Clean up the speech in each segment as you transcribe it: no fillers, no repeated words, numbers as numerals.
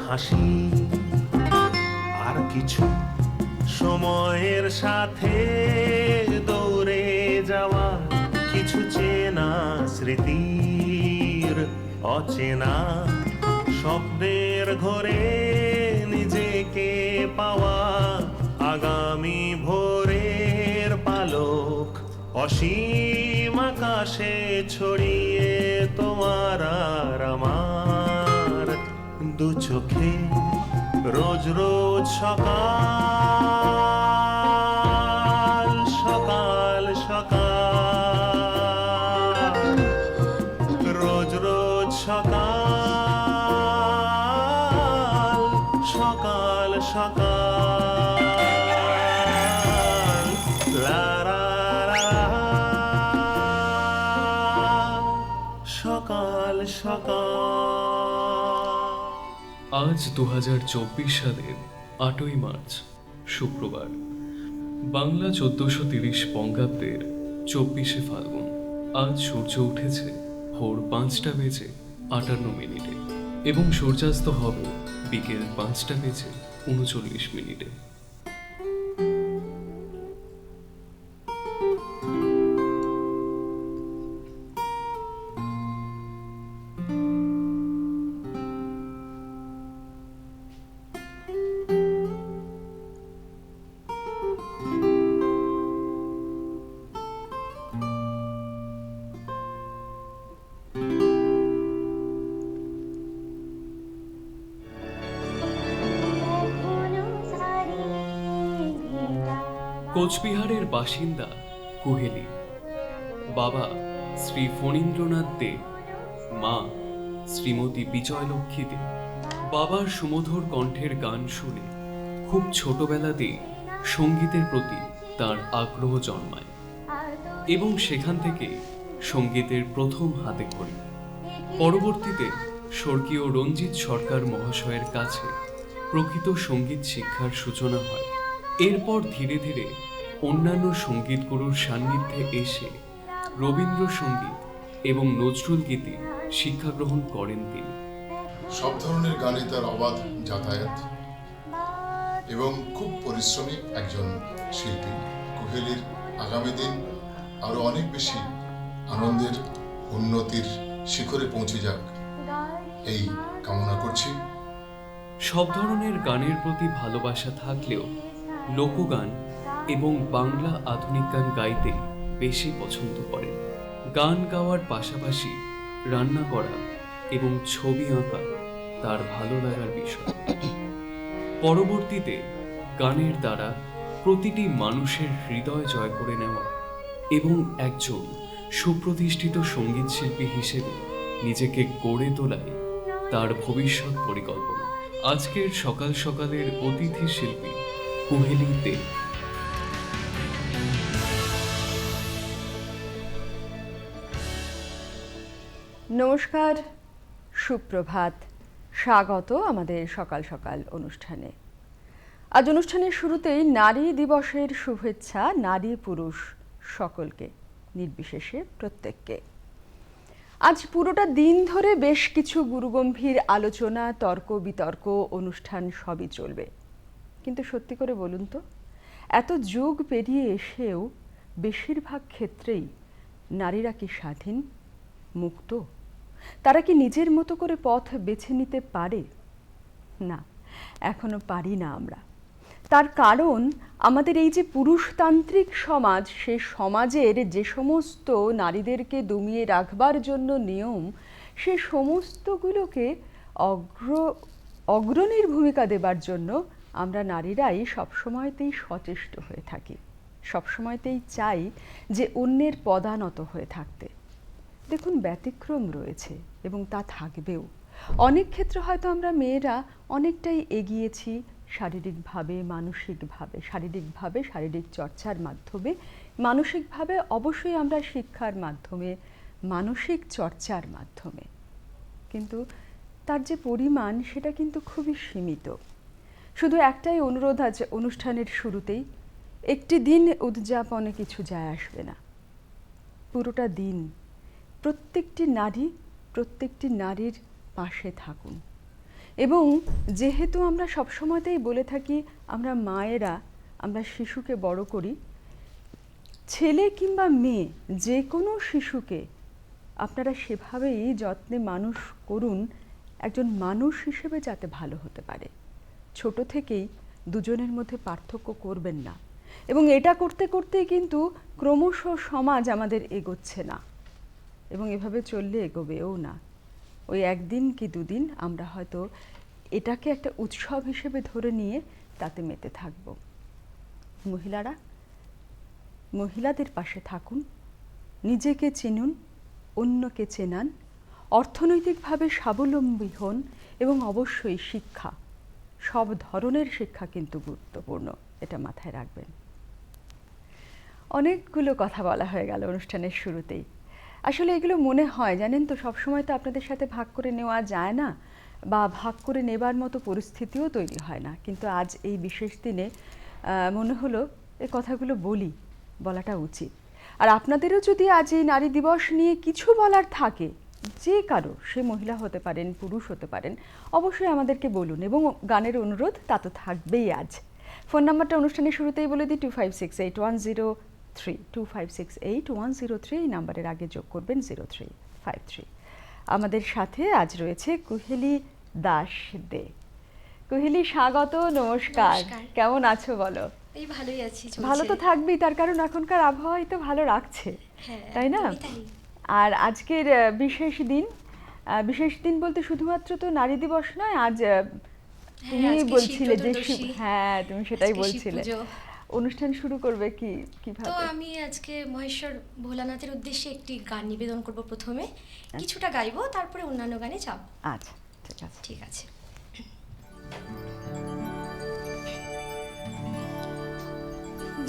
হাসি আর কিছু সময়ের সাথে দৌড়ে যাওয়া কিছু চেনা স্মৃতির অচেনা স্বপ্নের ঘরে নিজেকে পাওয়া আগামী ভোরের পালক অসীম আকাশে ছড়িয়ে তোমার আর আমার দু চোখে রোজ রোজ সকাল সকাল সকাল রোজ রোজ সকাল সকাল সকাল লা লা লা সকাল সকাল। আজ 2024 সালের 8ই মার্চ শুক্রবার, বাংলা 1430 বঙ্গাব্দের 24শে ফাল্গুন। আজ সূর্য উঠেছে ভোর 5টা বেজে 58 মিনিটে এবং সূর্যাস্ত হবে বিকেল 5টা বেজে 39 মিনিটে। কোচবিহারের বাসিন্দা কুহেলি। বাবা শ্রী ফণীন্দ্রনাথ দে, মা শ্রীমতী বিজয়লক্ষ্মী দে। বাবার সুমধুর কণ্ঠের গান শুনে খুব ছোটবেলাতেই সঙ্গীতের প্রতি তার আগ্রহ জন্মায় এবং সেখান থেকে সঙ্গীতের প্রথম হাতে খড়ি। পরবর্তীতে স্বর্গীয় রঞ্জিত সরকার মহাশয়ের কাছে প্রকৃত সঙ্গীত শিক্ষার সূচনা হয়। এরপর ধীরে ধীরে অন্যান্য সঙ্গীত গুরুর সান্নিধ্যে এসে রবীন্দ্রসঙ্গীত এবং নজরুল গীতি শিক্ষা গ্রহণ করেন তিনি। সব ধরনের গানে তার অবাধ যাতায়াত এবং খুব পরিশ্রমী একজন শিল্পী। কুহেলির আগামী দিন আরো অনেক বেশি আনন্দের উন্নতির শিখরে পৌঁছে যাক এই কামনা করছি। সব ধরনের গানের প্রতি ভালোবাসা থাকলেও লোকগান এবং বাংলা আধুনিক গান গাইতে বেশি পছন্দ করেন। গান গাওয়ার পাশাপাশি রান্না করা এবং ছবি আঁকা তার ভালো লাগার বিষয়। পরবর্তীতে গানের দ্বারা প্রতিটি মানুষের হৃদয় জয় করে নেওয়া এবং একজন সুপ্রতিষ্ঠিত সঙ্গীত শিল্পী হিসেবে নিজেকে গড়ে তোলাই তার ভবিষ্যৎ পরিকল্পনা। আজকের সকাল সকালের অতিথি শিল্পী কুহেলি দে। নমস্কার, সুপ্রভাত, স্বাগত আমাদের সকাল সকাল অনুষ্ঠানে। আজ অনুষ্ঠানের শুরুতেই নারী দিবসের শুভেচ্ছা নারী পুরুষ সকলকে, নির্বিশেষে প্রত্যেককে। আজ পুরোটা দিন ধরে বেশ কিছু গুরুগম্ভীর আলোচনা, তর্ক বিতর্ক, অনুষ্ঠান সবই চলবে। কিন্তু সত্যি করে বলুন তো, এত যুগ পেরিয়ে এসেও বেশিরভাগ ক্ষেত্রেই নারীরা কি স্বাধীন, মুক্ত? তারা কি নিজের মতো করে পথ বেছে নিতে পারে? না, এখনো পারি না আমরা। তার কারণ আমাদের এই যে পুরুষতান্ত্রিক সমাজ, সে সমাজের যে সমস্ত নারীদেরকে দমিয়ে রাখবার জন্য নিয়ম, সে সমস্তগুলোকে অগ্রণীর ভূমিকা দেবার জন্য আমরা নারীরাই সবসময়তেই সচেষ্ট হয়ে থাকি, সবসময়তেই চাই যে অন্যের পদানত হয়ে থাকতে। দেখুন, ব্যতিক্রম রয়েছে এবং তা থাকবেও। অনেক ক্ষেত্রে হয়তো আমরা মেয়েরা অনেকটাই এগিয়েছি শারীরিকভাবে, মানসিকভাবে। শারীরিক চর্চার মাধ্যমে, মানসিকভাবে অবশ্যই আমরা শিক্ষার মাধ্যমে, মানসিক চর্চার মাধ্যমে। কিন্তু তার যে পরিমাণ, সেটা কিন্তু খুবই সীমিত। শুধু একটাই অনুরোধ আজ অনুষ্ঠানের শুরুতেই, একটি দিন উদযাপনে কিছু যায় আসবে না। পুরোটা দিন প্রত্যেকটি নারী, প্রত্যেকটি নারীর পাশে থাকুন। এবং যেহেতু আমরা সবসময়তেই বলে থাকি আমরা মায়েরা আমরা শিশুকে বড় করি, ছেলে কিংবা মেয়ে যে কোনো শিশুকে আপনারা সেভাবেই যত্নে মানুষ করুন একজন মানুষ হিসেবে যাতে ভালো হতে পারে। ছোট থেকেই দুজনের মধ্যে পার্থক্য করবেন না, এবং এটা করতে করতেই কিন্তু ক্রমশ সমাজ আমাদের এগোচ্ছে না, এবং এভাবে চললে এগোবেও না। ওই একদিন কি দুদিন আমরা হয়তো এটাকে একটা উৎসব হিসেবে ধরে নিয়ে তাতে মেতে থাকব। মহিলাদের পাশে থাকুন, নিজেকে চিনুন, অন্যকে চেনান, অর্থনৈতিকভাবে স্বাবলম্বী হন, এবং অবশ্যই শিক্ষা, সব ধরনের শিক্ষা কিন্তু গুরুত্বপূর্ণ, এটা মাথায় রাখবেন। অনেকগুলো কথা বলা হয়ে গেল অনুষ্ঠানের শুরুতেই। আসলে এগুলো মনে হয় জানেন তো, সবসময় তো আপনাদের সাথে ভাগ করে নেওয়া যায় না, বা ভাগ করে নেবার মতো পরিস্থিতিও তৈরি হয় না, কিন্তু আজ এই বিশেষ দিনে মনে হলো এই কথাগুলো বলাটা উচিত। আর আপনাদেরও যদি আজ এই নারী দিবস নিয়ে কিছু বলার থাকে, যে কারো, সে মহিলা হতে পারেন, পুরুষ হতে পারেন, অবশ্যই আমাদেরকে বলুন, এবং গানের অনুরোধ তা তো থাকবেই। আজ ফোন নাম্বারটা অনুষ্ঠানের শুরুতেই বলে দিই, 256810 256810 এই নাম্বারের আগে যোগ করবেন 0353। আমাদের সাথে আজ রয়েছে কুহেলি দাস দে। কুহেলি, স্বাগত, নমস্কার। কেমন আছো বলো? এই ভালোই আছি, ভালো তো থাকবেই, তার কারণ এখনকার আবহাওয়াই তো ভালো রাখছে, তাই না? আর আজকের বিশেষ দিন বলতে শুধুমাত্র তো নারী দিবস নয়, আজ তুমি বলছিলে যে হ্যাঁ তুমি সেটাই বলছিলে। অনুষ্ঠান শুরু করবে কিভাবে? তো আমি আজকে মহেশ্বর ভোলানাথের উদ্দেশ্যে একটি গান নিবেদন করব। প্রথমে কিছুটা গাইবো, তারপরে অন্যান্য গানে যাব। আচ্ছা, ঠিক আছে, ঠিক আছে।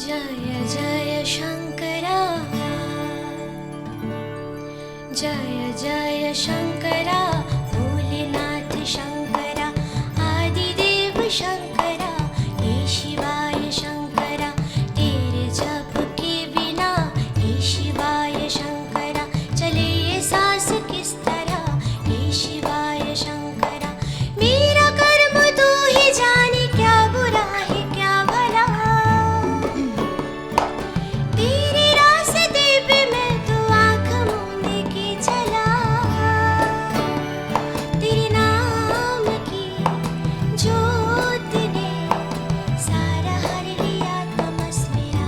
জয় জয় শঙ্করা, জয় জয় শঙ্করা, ভোলেনাথ শঙ্করা, आदिदेव शंकरा, हे शिवाय शंकरा, तेरे जप के बिना हे शिवाय शंकरा, चले ये सांस किस तरह हे शिवाय शंकरा, मेरा कर्म तू ही जाने, क्या बुरा है क्या भला, तेरे रास्ते पे मैं तो आँख मूंद के चला, तेरे नाम की ज्योत ने सारा हर लिया तमस मेरा,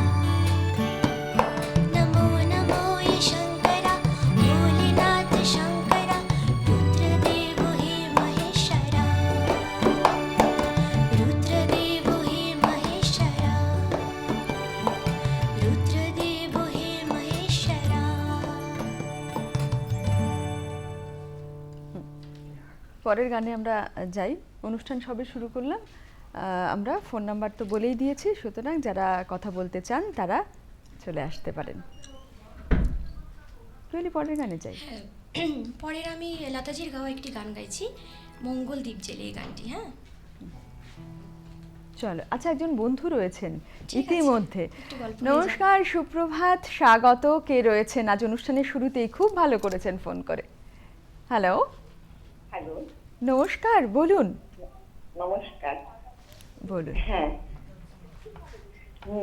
नमो नमो ये शंकरा, भोलेनाथ शंकरा, रुद्रदेव हे महेश्वरा, रुद्रदेव हे महेश्वरा, रुद्रदेव हे महेश्वरा। পরের গানে আমরা যাই। অনুষ্ঠান সবে শুরু করলাম, আমরা ফোন নাম্বার তো বলেই দিয়েছি, সুতরাং যারা কথা বলতে চান তারা চলে আসতে পারেন। পরের গানে যাই। পরের আমি লতাজির গাওয়া একটি গান গাইছি, মঙ্গল দ্বীপ জেলে, এই গানটি। হ্যাঁ, চলো। আচ্ছা, একজন বন্ধু রয়েছেন ঠিক আছে, ইতিমধ্যে। একটু গল্প হয়ে নমস্কার, সুপ্রভাত, স্বাগত। কে রয়েছেন? আজ অনুষ্ঠানের শুরুতেই খুব ভালো করেছেন ফোন করে। হ্যালো। হ্যালো, নমস্কার, বলুন। নমস্কার। বলুন। হ্যাঁ,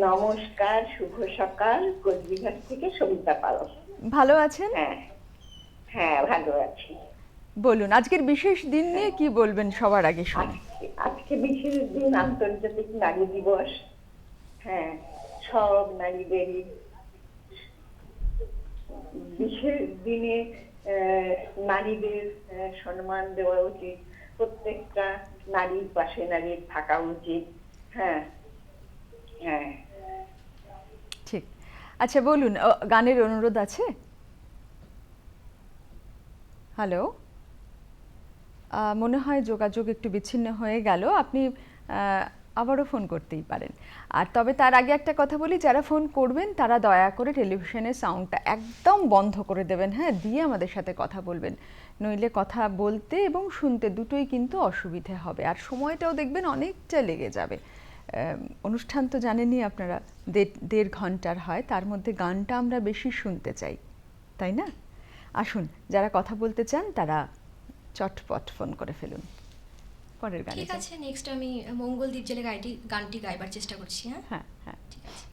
নমস্কার, শুভ সকাল। কোচবিহার থেকে সবিতা পাল। ভালো আছেন? হ্যাঁ হ্যাঁ, ভালো আছি। বলুন, আজকের বিশেষ দিন নিয়ে কি বলবেন সবার আগে শুনি। আজকে বিশেষ দিন, আন্তর্জাতিক নারী দিবস। হ্যাঁ, সব নারীদেরই বিশেষ দিনে নারীদের সম্মান দেওয়া উচিত, প্রত্যেকটা নারীর পাশে নারীর থাকা উচিত। হ্যাঁ হ্যাঁ, ঠিক। আচ্ছা, বলুন, গানের অনুরোধ আছে? হ্যালো, মনে হয় যোগাযোগ একটু বিচ্ছিন্ন হয়ে গেল। আপনি আবারও ফোন করতেই পারেন। আর তবে তার আগে একটা কথা বলি, যারা ফোন করবেন তারা দয়া করে টেলিভিশনের সাউন্ডটা একদম বন্ধ করে দেবেন, হ্যাঁ, দিয়ে আমাদের সাথে কথা বলবেন, নইলে কথা বলতে এবং শুনতে দুটোই কিন্তু অসুবিধে হবে, আর সময়টাও দেখবেন অনেকটা লেগে যাবে। অনুষ্ঠান তো জানেনই আপনারা, 1.5 ঘন্টার হয়, তার মধ্যে গানটা আমরা বেশি শুনতে চাই, তাই না? আসুন, যারা কথা বলতে চান তারা চটপট ফোন করে ফেলুন। পরের গানে ঠিক যাই। আছে, নেক্সট আমি মঙ্গলদ্বীপ জেলে গানটি গাইবার চেষ্টা করছি। হ্যাঁ, হ্যাঁ হ্যাঁ। ঠিক আছে।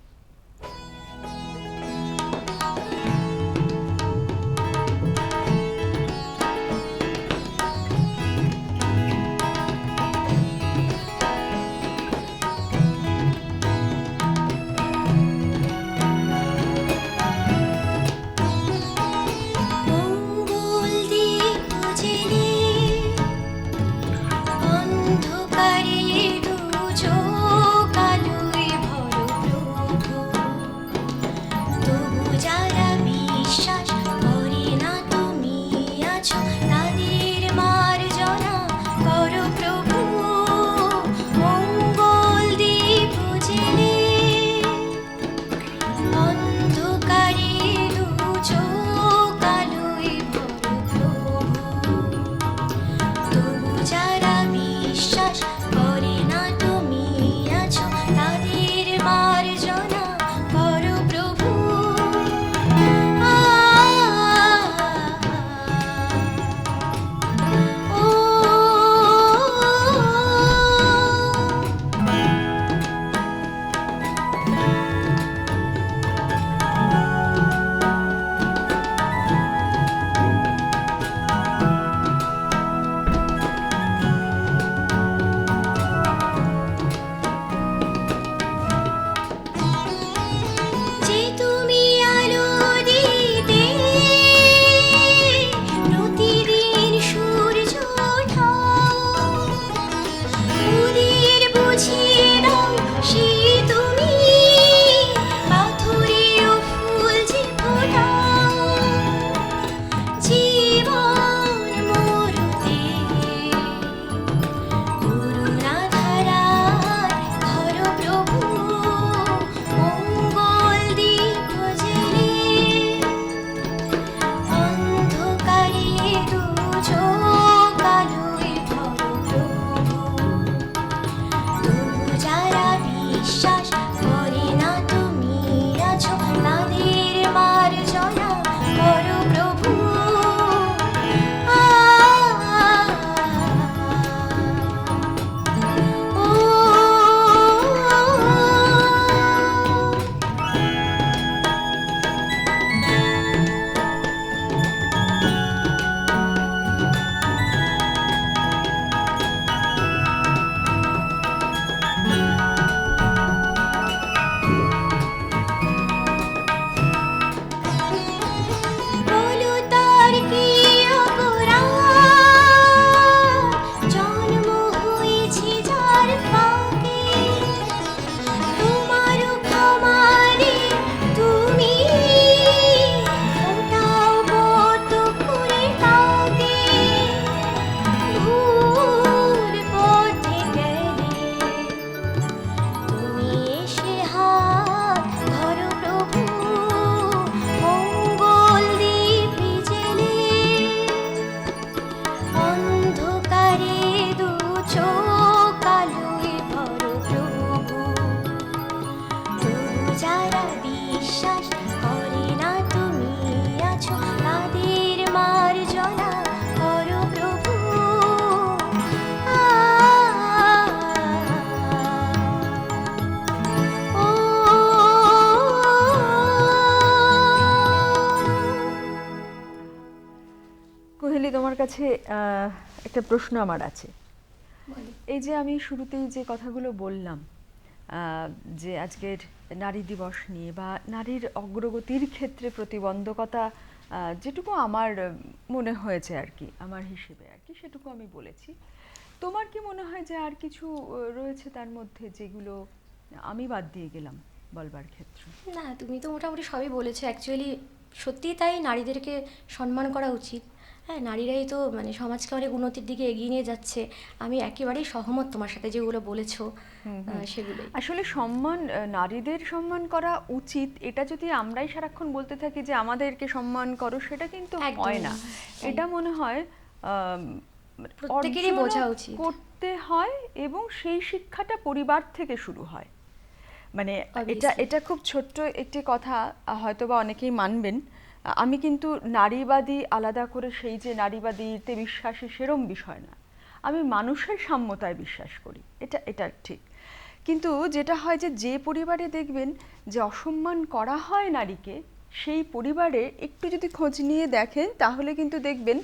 মঙ্গলদ্বীপ জেলে অন্ধকারে দু চোখ আলোয় ভরো প্রভু, তবু যারা বিশ্বাস করে না তুমি আছো, তাদের মার্জনা করো প্রভু। মঙ্গলদ্বীপ জেলে অন্ধকারে দু চোখ আলোয় ভরো প্রভু, তবু যারা বিশ্বাস করে না তুমি আছো, তাদের মার্জনা করো প্রভু। যে তুমি আলো দিতে প্রতিদিন সূর্য ওঠাও, ওদের বুঝিয়ে দাও সে তুমি পাথরেও ফুল যে ফোটাও। জীবন মরতে করুণাধারায় ধরো প্রভু। মঙ্গলদ্বীপ জেলে অন্ধকারে দু চোখ আলোয় ভরো প্রভু, তবু যারা বিশ্বাস করে না তুমি আছো, তাদের মার্জনা করো প্রভু। বলো তার কি অপরাধ, জন্ম হয়েছে যার পাকে, তোমার ক্ষমারে তুমি ফোটাও কত করে তাকে। ভুল পথে গেলে তুমি এসে হাত ধরো প্রভু। মঙ্গলদ্বীপ জেলে অন্ধকারে দু চোখ আলোয় ভরো প্রভু, তবু যারা বিশ্বাস করে না তুমি আছো, তাদের মার্জনা করো প্রভু। কোহেলি, তোমার কাছে একটা প্রশ্ন আমার আছে। এই যে আমি শুরুতেই যে কথাগুলো বললাম, যে আজকের নারী দিবস নিয়ে বা নারীর অগ্রগতির ক্ষেত্রে প্রতিবন্ধকতা, যেটুকু আমার মনে হয়েছে আর কি, আমার হিসেবে আর কি, সেটুকু আমি বলেছি। তোমার কি মনে হয় যে আর কিছু রয়েছে তার মধ্যে যেগুলো আমি বাদ দিয়ে গেলাম বলবার ক্ষেত্রে? না, তুমি তো মোটামুটি সবই বলেছো। অ্যাকচুয়ালি সত্যিই তাই, নারীদেরকে সম্মান করা উচিত। হ্যাঁ, নারীরাই তো মানে সমাজকে অনেক উন্নতির দিকে এগিয়ে নিয়ে যাচ্ছে। আমি একেবারেই সহমত তোমার সাথে, যেগুলো বলেছো সেগুলোই। আসলে সম্মান, নারীদের সম্মান করা উচিত, এটা যদি আমরাই সারাক্ষণ বলতে থাকি যে আমাদেরকে সম্মান করো, সেটা কিন্তু একদম হয় না। এটা মনে হয় প্রত্যেকেরই অর্জনও বোঝা উচিত। করতে হয়, এবং সেই শিক্ষাটা পরিবার থেকে শুরু হয়। মানে এটা Obviously. এটা খুব ছোট্ট একটি কথা, হয়তোবা অনেকেই মানবেন। আমি কিন্তু নারীবাদী আলাদা করে সেই যে নারীবাদীতে বিশ্বাসী সেরম বিষয় না। আমি মানুষের সাম্যতায় বিশ্বাস করি, এটা ঠিক। কিন্তু যেটা হয় যে পরিবারে দেখবেন যে অসম্মান করা হয় নারীকে, সেই পরিবারে একটু যদি খোঁজ নিয়ে দেখেন তাহলে কিন্তু দেখবেন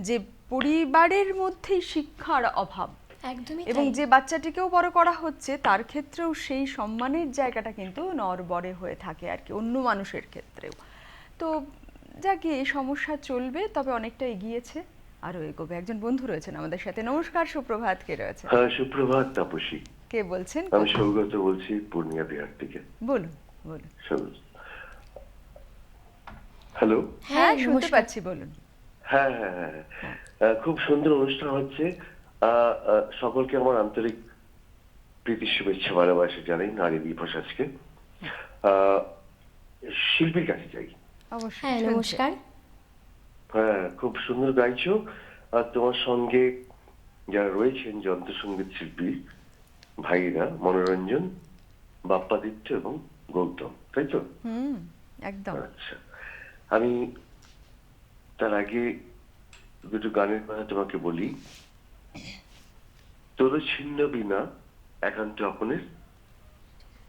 যে পরিবারের মধ্যেই শিক্ষার অভাব, একদমই এবং তাই। যে বাচ্চাটিকেও বড় করা হচ্ছে তার ক্ষেত্রেও সেই সম্মানের জায়গাটা কিন্তু নড়বড়ে হয়ে থাকে আর কি, অন্য মানুষের ক্ষেত্রেও। তো যাকে এই সমস্যা চলবে, তবে অনেকটা এগিয়েছে, আরও এগোবে। একজন বন্ধু রয়েছেন আমাদের সাথে। নমস্কার, সুপ্রভাত। কে রয়েছে? হ্যাঁ, সুপ্রভাত তাপসী। কে বলছেন? আমি সৌগত বলছি পূর্ণিয়া বিহার থেকে। বলুন বলুন। হ্যালো। হ্যাঁ, শুনতে নমস্কার। পাচ্ছি, বলুন। হ্যাঁ হ্যাঁ হ্যাঁ খুব সুন্দর অনুষ্ঠান হচ্ছে। সকলকে আমার আন্তরিক প্রীতি শুভেচ্ছা ভালোবাসা জানাই নারী দিবস আজকে। শিল্পীর কাছে যাই। অবশ্যই। হ্যাঁ, শুনছি। নমস্কার। হ্যাঁ, খুব সুন্দর গাইছো। আর তোমার সঙ্গে যারা রয়েছেন যন্ত্রসঙ্গীত শিল্পী ভাইরা, মনোরঞ্জন, বাপ্পাদিত্য এবং গৌতম, তাই তো? হুম, একদম। আচ্ছা, আমি তার আগে দুটো গানের কথা তোমাকে বলি। তোর ছিন্ন বিনা একান্ত আপনের,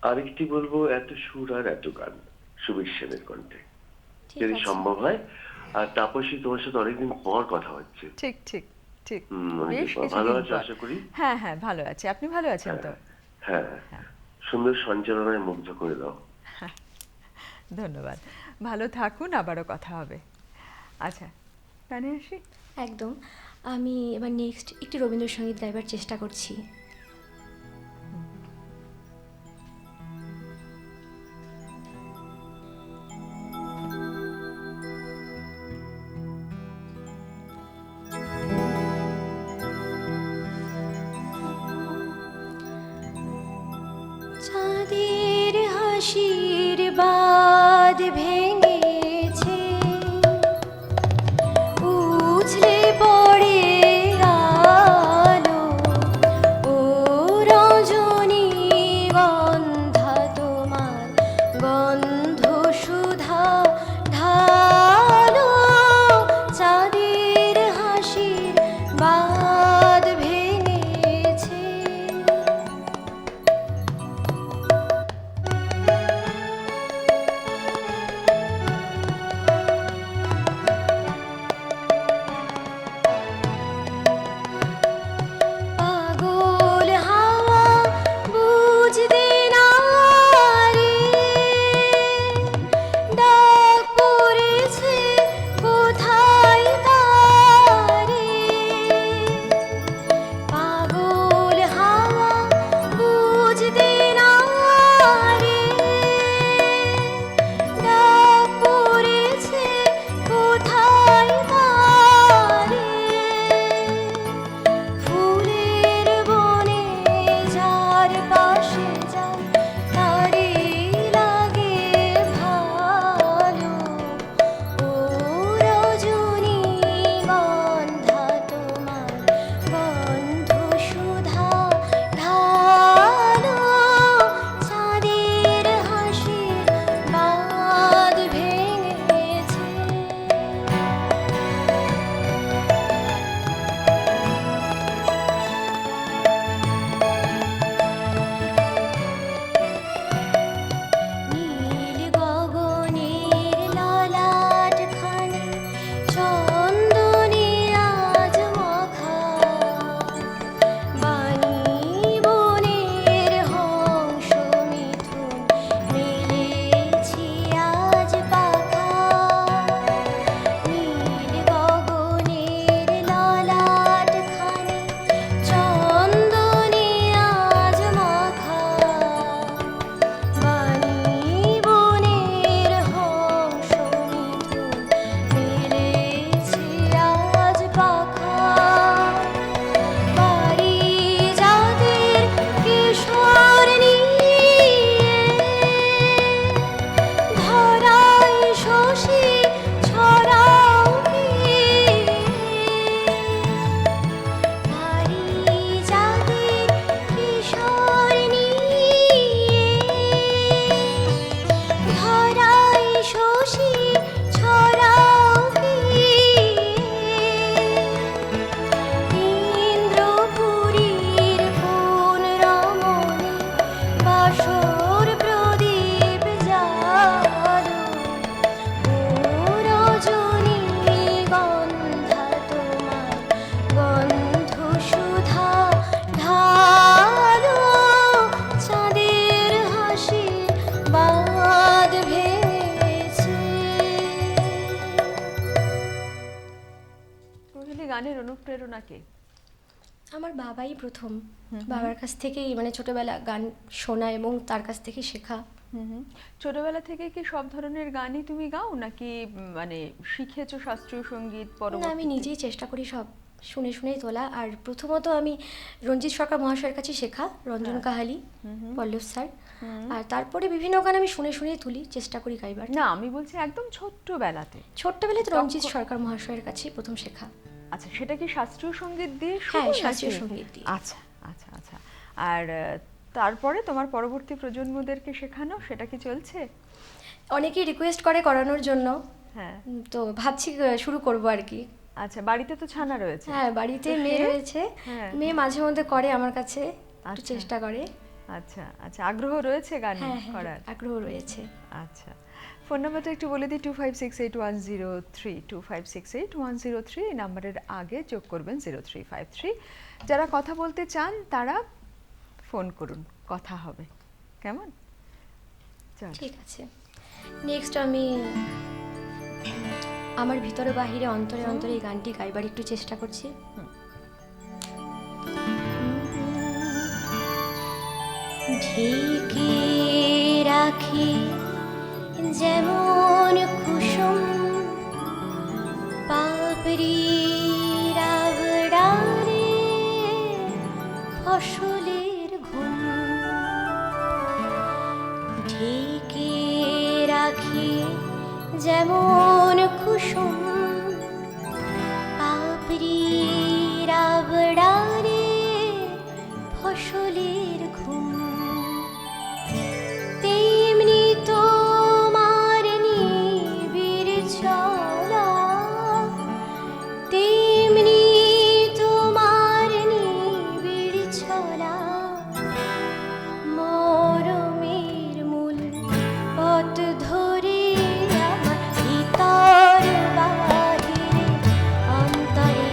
আরেকটি বলবো এত সুর আর এত গান, সুবীর সেনের কণ্ঠে, ঠিক যদি আছে। সম্ভব হয়। আর তাপসী, তোমার সাথে অনেকদিন পর কথা হচ্ছে। ঠিক ঠিক ঠিক। অনেকদিন বেশ পর। কিছুদিন ভালো আছো পর। আশা করি? হ্যাঁ হ্যাঁ, ভালো আছি। আপনি ভালো আছেন তো? হ্যাঁ, সুন্দর সঞ্চালনায় মুগ্ধ করে দাও। ধন্যবাদ। ভালো থাকুন, আবারও কথা হবে। আচ্ছা, গানে আসি। একদম। আমি এবার নেক্সট একটি রবীন্দ্রসঙ্গীত গাইবার চেষ্টা করছি। চাঁদের হাসির বাঁধ ভেঙেছে, উছলে পড়ে আলো, ও রজনীগন্ধা তোমার গন্ধ সুধা ঢালো, চাঁদের হাসির বাঁধ ভেঙেছে। বাঁধ ভেঙেছে। কোহেলি গানের অনুপ্রেরণা কে? আমার বাবাই প্রথম, বাবার কাছ থেকেই মানে ছোটবেলা গান শোনা এবং তার কাছ থেকে শেখা। ছোটবেলা থেকে কি সব ধরনের গানই তুমি গাও, নাকি মানে শিখেছো শাস্ত্রীয় সঙ্গীত না, আমি পরবর্তীতে? নিজেই চেষ্টা করি সব শুনে শুনেই তোলা। আর প্রথমত আমি রঞ্জিত সরকার মহাশয়ের কাছে শেখা, রঞ্জন কাহালি, পল্লব স্যার। আর তারপরে বিভিন্ন গান আমি শুনে শুনেই তুলি, চেষ্টা করি গাইবার। না, আমি বলছি একদম ছোট্টবেলাতে। ছোট্টবেলায় তো রঞ্জিত সরকার মহাশয়ের কাছেই প্রথম শেখা। আচ্ছা, সেটা কি শাস্ত্রীয় সঙ্গীত দিয়ে শুরু হ্যাঁ, নাকি? শাস্ত্রীয় সঙ্গীত দিয়ে। আচ্ছা আচ্ছা আচ্ছা। আর তারপরে তোমার পরবর্তী প্রজন্মদেরকে শেখানো, সেটা কি চলছে? অনেকেই রিকোয়েস্ট করে করানোর জন্য, হ্যাঁ। তো ভাবছি শুরু করব আর কি। আচ্ছা, বাড়িতে তো ছানা রয়েছে। হ্যাঁ, বাড়িতে মেয়ে রয়েছে, হ্যাঁ। মেয়ে মাঝে মধ্যে করে আমার কাছে, একটু আচ্ছা। চেষ্টা করে। আচ্ছা আচ্ছা, আগ্রহ রয়েছে গান হ্যাঁ হ্যাঁ, করার? আগ্রহ রয়েছে। আচ্ছা, ফোন নাম্বারটা একটু বলে দিই, 25681003, 25681003। এই নাম্বারের আগে যোগ করবেন 0353। যারা কথা বলতে চান তারা ফোন করুন, কথা হবে। কেমন? চল। ঠিক আছে, নেক্সট আমি আমার ভিতরে বাহিরে অন্তরে অন্তরে এই গানটি গাইবার একটু চেষ্টা করছি। ঢেকে রাখি যেমন কুসুম পাপড়ি রাবড়ারে ফসলের ঘুম, ঢেকে রাখি যেমন কুসুম পাপড়ি রাবড়ারে ফসলের ঘুম, তেমনি তোমার নিবিড় চলা, তেমনি তোমার নিবিড় চলা, মরমের মূল পথ ধরে আমার ভিতর বাহিরে অন্তরে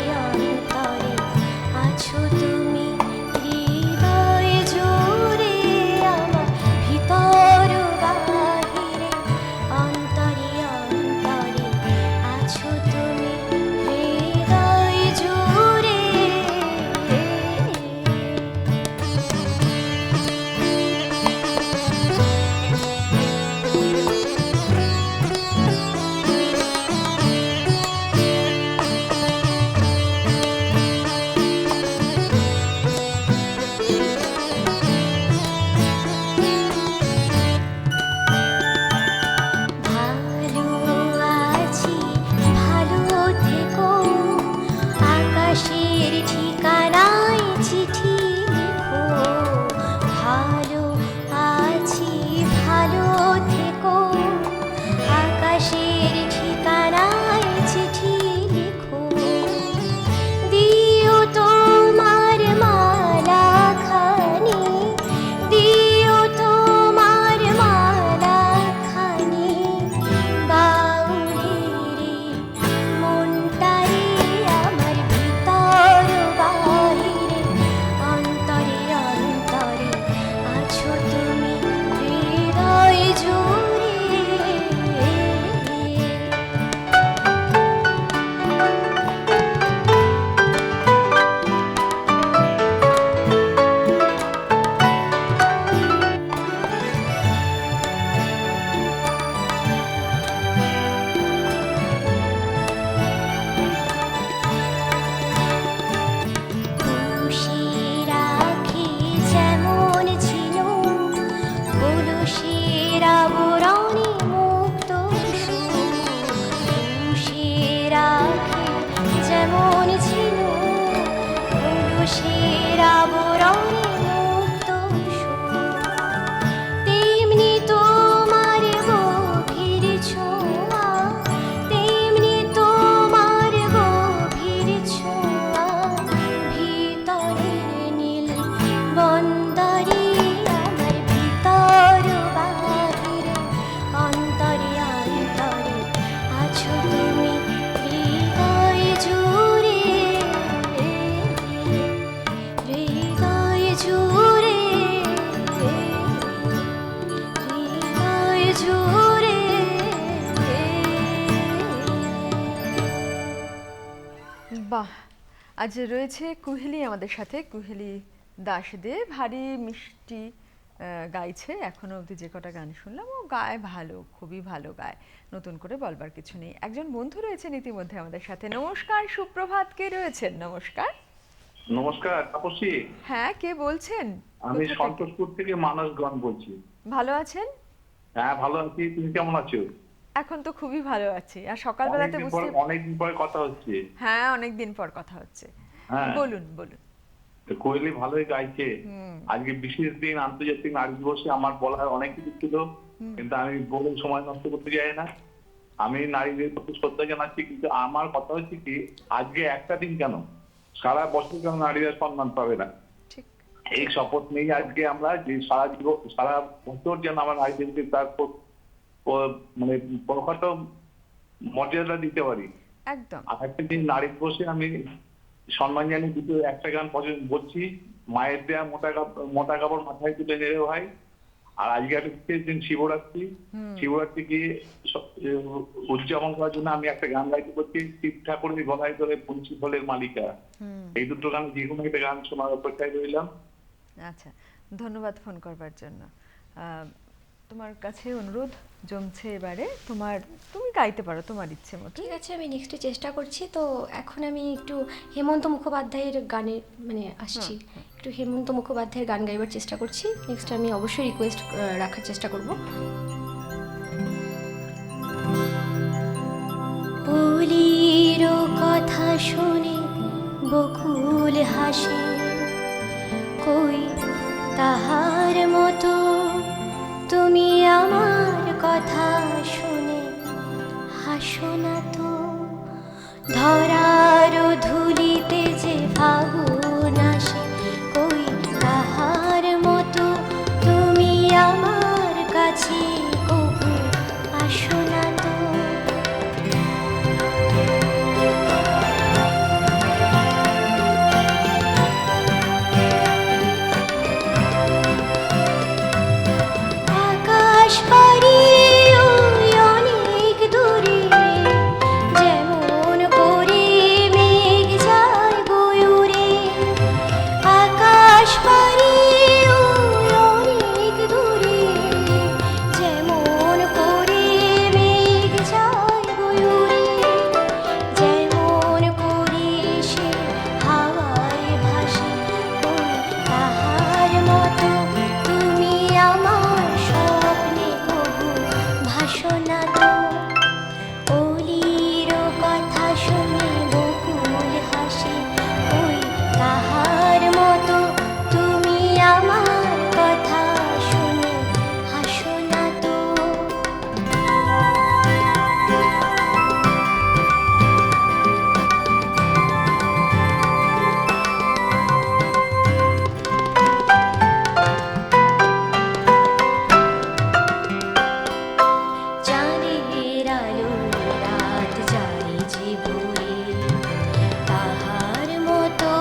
জুড়ে। বাহ, আজ রয়েছে কুহেলি আমাদের সাথে, কুহেলি দাস দে, ভারী মিষ্টি গাইছে। এখনো অবধি যে কটা গান শুনলাম ও গায় ভালো, খুবই ভালো গায়, নতুন করে বলবার কিছু নেই। একজন বন্ধু রয়েছেন ইতিমধ্যে আমাদের সাথে। নমস্কার, সুপ্রভাত, কে রয়েছেন? নমস্কার। নমস্কার তাপসী, হ্যাঁ, কে বলছেন? আমি কোথা থেকে? সন্তোষপুর থেকে মানসগণ বলছি। ভালো আছেন? হ্যাঁ ভালো আছি, তুমি কেমন আছো? এখন তো খুবই ভালো আছি। আর সকালবেলাতে বুঝতে অনেকদিন পরে কথা হচ্ছে। হ্যাঁ, অনেকদিন পর কথা হচ্ছে। হ্যাঁ বলুন বলুন। তো কোয়েলি ভালোই গাইছে। আজকে বিশেষ দিন, আন্তর্জাতিক নারী দিবসে আমার বলার অনেক কিছু ছিল, কিন্তু আমি বলে সময় নষ্ট করতে চাই না। আমি নারীদের প্রতি শ্রদ্ধা জানাচ্ছি, কিন্তু আমার কথা হচ্ছে কি, আজকে একটা দিন কেন, সারা বছর কেন নারীরা সম্মান পাবে না? ঠিক। এই শপথ নেই আজকে আমরা যে সারা বছর যেন আমার নারীদেরকে তার মানে প্রখর মর্যাদা দিতে পারি। একদম। আর একটা দিন নারী দিবসে আমি সম্মান জানিয়ে দুটো একটা গান বলছি, মায়ের দেয়া মোটা কাপড় মাথায় তুলে নেড়ে ভাই। আর আজকে একটা দিন শিবরাত্রি, শিবরাত্রিকে উদযাপন করার জন্য আমি একটা গান গাইতে করছি, শিব ঠাকুরের গলায় ধরে পুঞ্চি ফলের মালিকা। এই দুটো গান, যে কোনো একটা গান শোনার অপেক্ষায় রইলাম। আচ্ছা, ধন্যবাদ ফোন করবার জন্য। তোমার কাছে অনুরোধ জমছে এবারে, তুমি গাইতে পারো তোমার ইচ্ছে মতো। ঠিক আছে, আমি নেক্সটে চেষ্টা করছি। তো এখন আমি একটু হেমন্ত মুখোপাধ্যায়ের গানে মানে আসছি, একটু হেমন্ত মুখোপাধ্যায়ের গান গাইবার চেষ্টা করছি। নেক্সট আমি অবশ্যই রিকোয়েস্ট রাখার চেষ্টা করব। বলির কথা শুনে বকুল হাসে, কই তাহার মতো তুমি আমার কথা শুনে হাসো না তো। ধরার ধুলিতে যে ফাগুন আসে, কই তাহার মতো তুমি আমার কাছে কবু আসো না তো। আকাশ পারি ওই অনেক দূরে, যেমন করে মেঘ যায় গয়ুরে। আকাশ পারি ওই অনেক দূরে, যেমন করে মেঘ যায় গয়ুরে। যেমন করে সে হাওয়ায় ভাসে, ওই তাহার মতো তুমি আমার স্বপ্নে কবু ভাসো না তো। অলির কথা শুনে বকুল হাসে, ওই তাহার মতো তুমি আমার কথা শুনে হাসো না তো। চাঁদের আলো রাত যায় যে ভোরে, তাহার মতো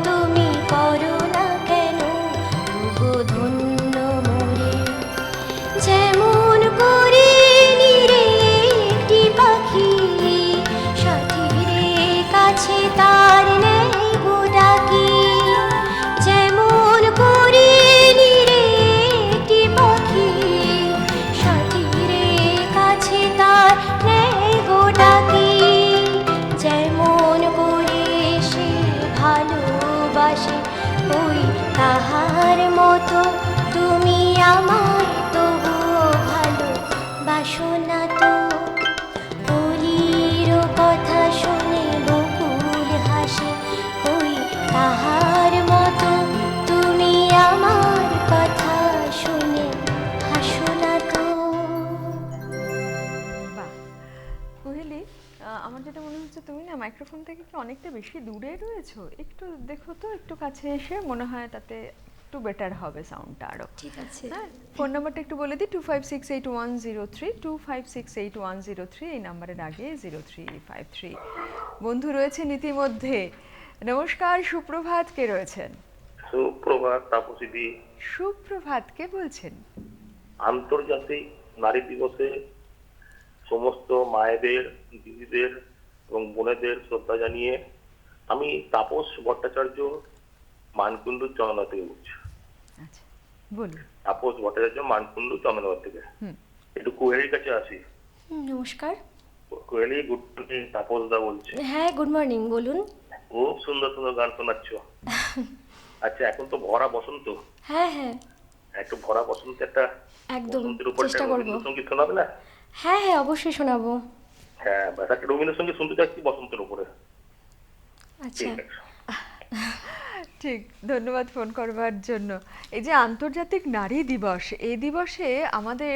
তুমি করো না কেন তবু ধন্য মোরে। যেমন করে নিরে একটি পাখি, সাথীরে কাছে তার নেই গো ডাকি। যেমন করে নিরে একটি পাখি, সাথীরে কাছে তার নেই গো ডাকি। যেমন করে সে ভালোবাসে, ওই তাহার মতো তুমি আমায় তবুও ভালোবাসো না তো। অলির কথা শুনে বকুল হাসে, ওই তাহার মতো তুমি আমার কথা শুনে হাসো না তো। বাহ, কুহেলি, আমার যেটা মনে হচ্ছে তুমি না মাইক্রোফোন থেকে কি অনেকটা বেশি দূরে রয়েছো? একটু দেখো তো, একটু কাছে এসে, মনে হয় তাতে একটু বেটার হবে সাউন্ডটা আরো। ঠিক আছে। হ্যাঁ, ফোন নাম্বারটা একটু বলে দিই, 25681032, 25681032, এই নাম্বারের আগে 0353। বন্ধু রয়েছেন ইতিমধ্যে। নমস্কার, সুপ্রভাত, কে রয়েছেন? সুপ্রভাত তাপসীদি। সুপ্রভাত, কে বলছেন? আন্তর্জাতিক নারী দিবসে সমস্ত মায়েদের, দিদিদের এবং বোনেদের শ্রদ্ধা জানিয়ে আমি তাপস ভট্টাচার্য মানকুণ্ডু চন্দ্রনগর থেকে বলছি। আচ্ছা, বলুন। তাপস ভট্টাচার্য মানকুণ্ডু চন্দ্রনগর থেকে। একটু কোহেলির কাছে আসি। নমস্কার। Koheli, good morning. তাপস দা বলছি। হ্যাঁ, গুড মর্নিং, বলুন। খুব সুন্দর সুন্দর গান শোনাচ্ছ। আচ্ছা, এখন তো ভরা বসন্ত। হ্যাঁ হ্যাঁ, একটু ভরা বসন্তে একটা একদম বসন্তের উপর চেষ্টা করব। রবীন্দ্রসঙ্গীত শোনাবে না? হ্যাঁ হ্যাঁ, অবশ্যই শোনাবো। হ্যাঁ, ব্যাস একটা রবীন্দ্রসঙ্গীত শুনতে চাচ্ছি বসন্তের উপরে। আচ্ছা, ঠিক আছে। ঠিক, ধন্যবাদ ফোন করবার জন্য। এই যে আন্তর্জাতিক নারী দিবস, এই দিবসে আমাদের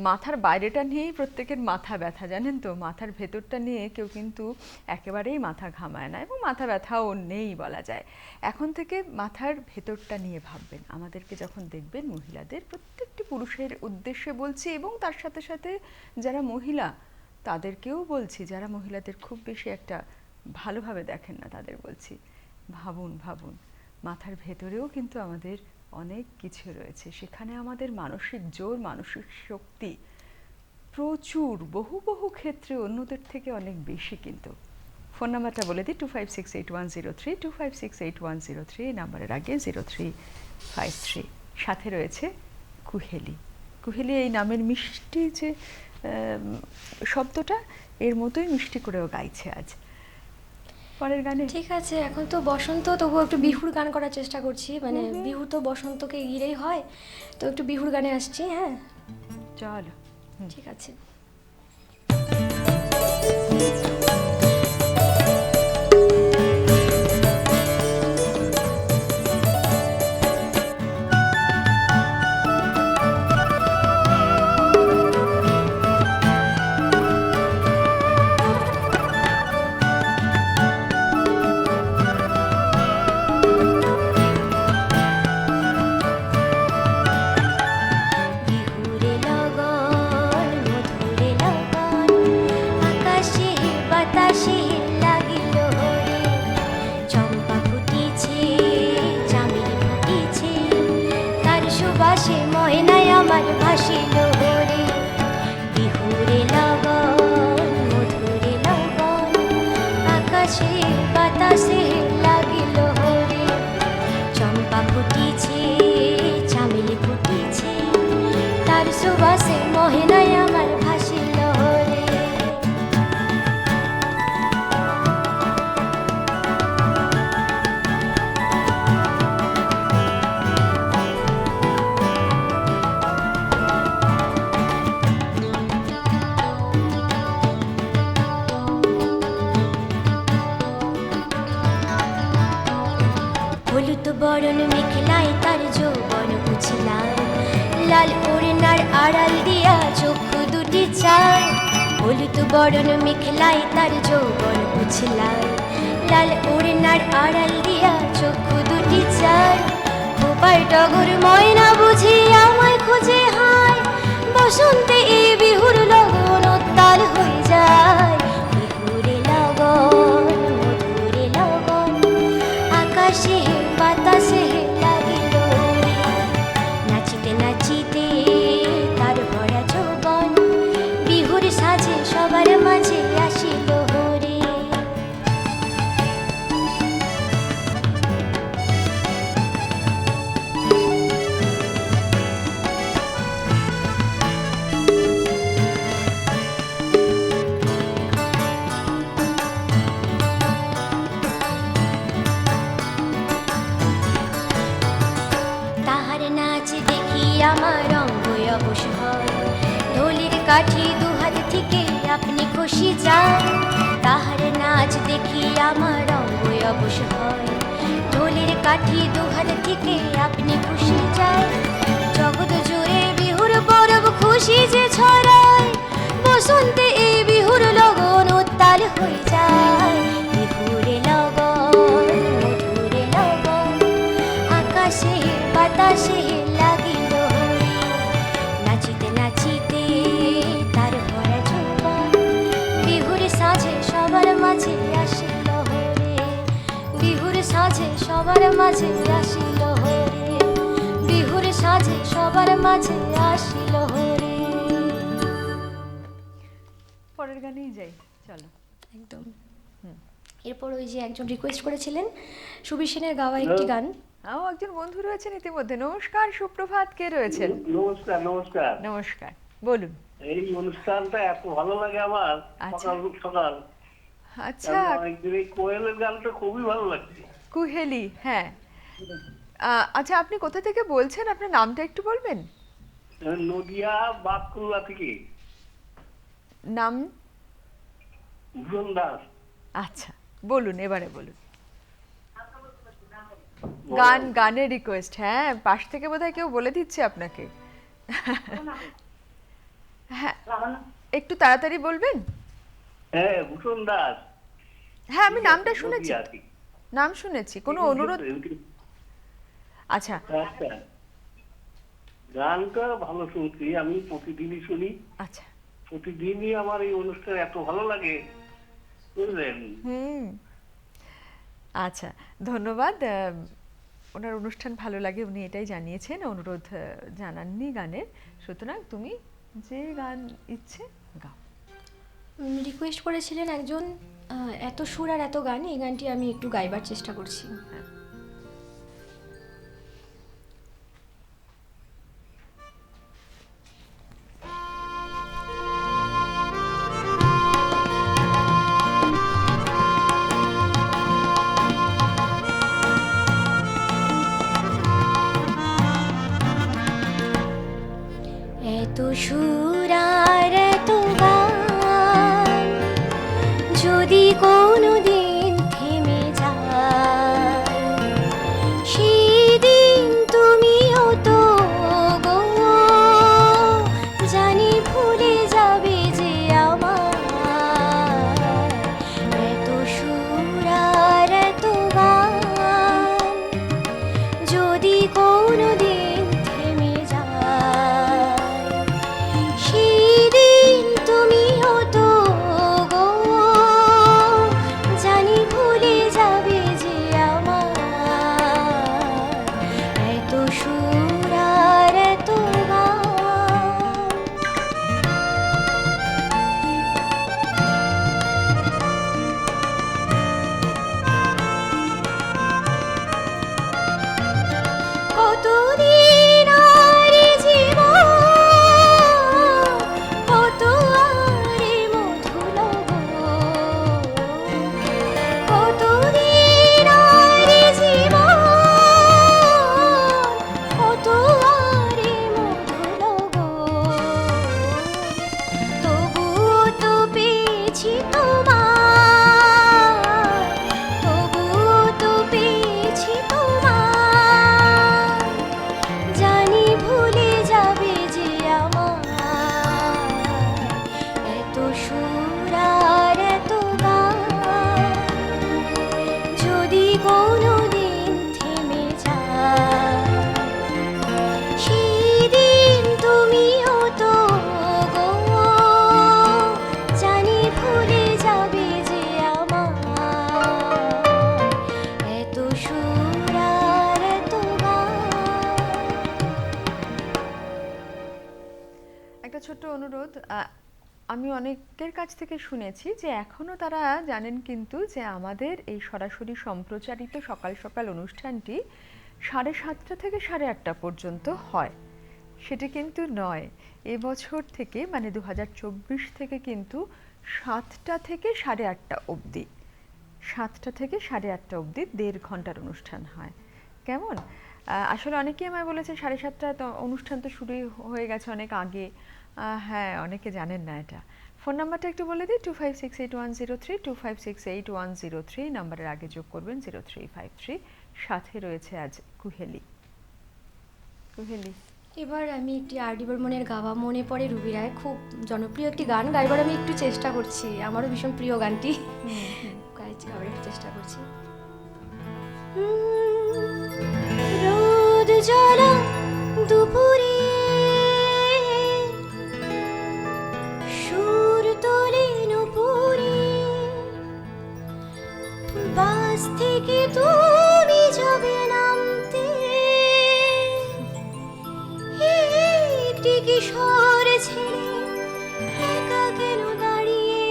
মাথার বাইরেটা নিয়েই প্রত্যেকের মাথা ব্যথা, জানেন তো। মাথার ভেতরটা নিয়ে কেউ কিন্তু একেবারেই মাথা ঘামায় না, এবং মাথা ব্যথাও নেই বলা যায়। এখন থেকে মাথার ভেতরটা নিয়ে ভাববেন। আমাদেরকে যখন দেখবেন মহিলাদের, প্রত্যেকটি পুরুষের উদ্দেশ্যে বলছি, এবং তার সাথে সাথে যারা মহিলা তাদেরকেও বলছি, যারা মহিলাদের খুব বেশি একটা ভালোভাবে দেখেন না তাদের বলছি, ভাবুন ভাবুন, মাথার ভেতরেও কিন্তু আমাদের অনেক কিছু রয়েছে। সেখানে আমাদের মানসিক জোর, মানসিক শক্তি প্রচুর, বহু বহু ক্ষেত্রে অন্যদের থেকে অনেক বেশি। কিন্তু ফোন নাম্বারটা বলে দিই, 25681032, 25681032, এই নাম্বারের আগে 0353। সাথে রয়েছে কুহেলি। কুহেলি এই নামের মিষ্টি যে শব্দটা, এর মতোই মিষ্টি করেও গাইছে আজ। পরের গানে ঠিক আছে। এখন তো বসন্ত, তবুও একটু বিহুর গান করার চেষ্টা করছি। মানে বিহু তো বসন্তকে ঘিরেই হয়, তো একটু বিহুর গানে আসছি। হ্যাঁ, চলো। ঠিক আছে। বিহুরে লগন, মধুরে লগন, আকাশে বাতাসে লাগিল রে। চম্পা ফুটিছে, চামেলি ফুটিছে, তার সুবাসে ময়নায় আমার ভাসিল রে। বিহুরে লগন, মধুরে লগন, আকাশে বাতাসে লাগিল রে। চম্পা ফুটিছে, চামেলি ফুটিছে, তার সুবাসে মহিনায় আমার ভাসিল রে। হলুদ বরণ মেখলায় তার যৌবন বুঝলাম, লাল ওড়নার আড়াল দিয়া চক্ষু দুটি চায়। হলুদ বরণ মেখলায় তার যৌবন বুঝলাম, লাল ওড়নার আড়াল দিয়া চক্ষু দুটি চায়। গোপাল টগর ময়না বুঝি আমায় খুঁজে হায়, বসন্তে এই বিহুর লগন উত্তাল হয়ে যায়। বিহুরে লগন, মধুরে লগন, আকাশে বাতাসে লাগিল রে। নাচিতে নাচিতে তার ভরা যৌবন, বিহুর সাজে সবার মাঝে আসিল রে। তাহার নাচ দেখি আমার অঙ্গ অবশ হয়, ঢোলের কাঠি দুহাত থেকে আপনি খুশি যান। তাহার নাচ দেখি আমার অঙ্গ অবশ হয়, ঢোলের কাঠি দুহাত থেকে আপনি খুশি যায়। জগৎ জুড়ে বিহুর পরব খুশি যে ছড়ায়, বসন্তে এই বিহুর লগন উত্তাল হয়ে যায়। বিহুরে লগন, মধুরে লগন, আকাশে বাতাসে লাগিল রে। নাচিতে নাচিতে তার ভরা যৌবন, বিহুর সাজে সবার মাঝে আসিল রে। বিহুর সাজে সবার মাঝে আসিল রে। বিহুর সাজে সবার মাঝে আসিল রে। পরের গানেই যাই, চলো। একদম। এরপর ওই যে একজন রিকোয়েস্ট করেছিলেন সুবীর সেনের গাওয়া একটি গান। একজন বন্ধু রয়েছেন ইতিমধ্যে। নমস্কার, সুপ্রভাত, কে রয়েছেন? নমস্কার। নমস্কার। নমস্কার, বলুন। এই অনুষ্ঠানটা এত ভালো লাগে আমার, আচ্ছা। সকাল সকাল। আচ্ছা, অনেকদিন এই কোয়েলের গানটা খুবই ভালো লাগছে। কুহেলি, হ্যাঁ। আচ্ছা, আপনি কোথা থেকে বলছেন? আপনার নামটা একটু বলবেন? নদিয়া বাতকুল্লা থেকে নাম? ভুবন দাস। আচ্ছা, বলুন, এবারে বলুন। বলো। গানের রিকোয়েস্ট, হ্যাঁ, পাশ থেকে বোধহয় কেউ বলে দিচ্ছে আপনাকে। হ্যাঁ, একটু তাড়াতাড়ি বলবেন। হ্যাঁ, ভূষণ দাস। হ্যাঁ, আমি নামটা শুনেছি, নদিয়া থেকে। নাম শুনেছি। কোনো অনুরোধ? আচ্ছা আচ্ছা, গানটা ভালো শুনছি, আমি প্রতিদিনই শুনি। আচ্ছা, প্রতিদিনই আমার এই অনুষ্ঠান এত ভালো লাগে, বুঝলেন? আচ্ছা, ধন্যবাদ। ওনার অনুষ্ঠান ভালো লাগে, উনি এটাই জানিয়েছেন, অনুরোধ জানাননি গানের। সুতরাং তুমি যে গান ইচ্ছে গাও। রিকোয়েস্ট করেছিলেন একজন এত সুর আর এত গান, এই গানটি আমি একটু গাইবার চেষ্টা করছি। এত সুর আর এত গান যদি কোনোদিন থেমে যায়, সেদিন তুমিও তো গো জানি ভুলে যাবে যে আমার। এত সুর আর এত গান যদি কোনোদিন থেমে যায়, সেদিন তুমিও তো গো জানি ভুলে যাবে যে আমার। এত সুর আর এত গান। কতদিন আর জীবন, কত আর মধু লব, কতদিন আর জীবন, কত আর মধু লব, তবুও তো পেয়েছি তোমার, তবুও তো পেয়েছি তোমার, জানি ভুলে যাবে যে আমার। এত সুর আর এত গান যদি কোনোদিন থেমে যায়, সেদিন তুমিও তো গো জানি ভুলে যাবে যে আমার। এত সুর আর এত গান। একটা ছোট্ট অনুরোধ, আমি অনেকের কাছ থেকে শুনেছি যে এখনও তারা জানেন কিন্তু যে আমাদের এই সরাসরি সম্প্রচারিত সকাল সকাল অনুষ্ঠানটি 7:30 থেকে 8:30 পর্যন্ত হয়। সেটি কিন্তু নয়, এবছর থেকে মানে 2024 থেকে কিন্তু 7টা থেকে 8:30 অবধি, 7টা থেকে 8:30 অবধি 1.5 ঘন্টার অনুষ্ঠান হয়। কেমন? আসলে অনেকেই আমায় বলেছে 7:30 তো অনুষ্ঠান তো শুরুই হয়ে গেছে অনেক আগে। হ্যাঁ, অনেকে জানেন না এটা। ফোন নাম্বারটা একটু বলে দিই, 25681032 25681032 নাম্বারের আগে যোগ করবেন 0353। সাথে রয়েছে আজ কুহেলি। কুহেলি, এবার আমি একটি আর ডি বর্মনের গাওয়া মনে পড়ে রুবি রায়, খুব জনপ্রিয় একটি গান গাইবার আমি একটু চেষ্টা করছি, আমারও ভীষণ প্রিয় গানটি, গাইবার একটু চেষ্টা করছি। রোদ জ্বলা দুপুরে সুর তোলে নুপুরে, বাস থেকে তুমি যাবে নামতে, একটি কিশোর ছেলে একা কেন দাঁড়িয়ে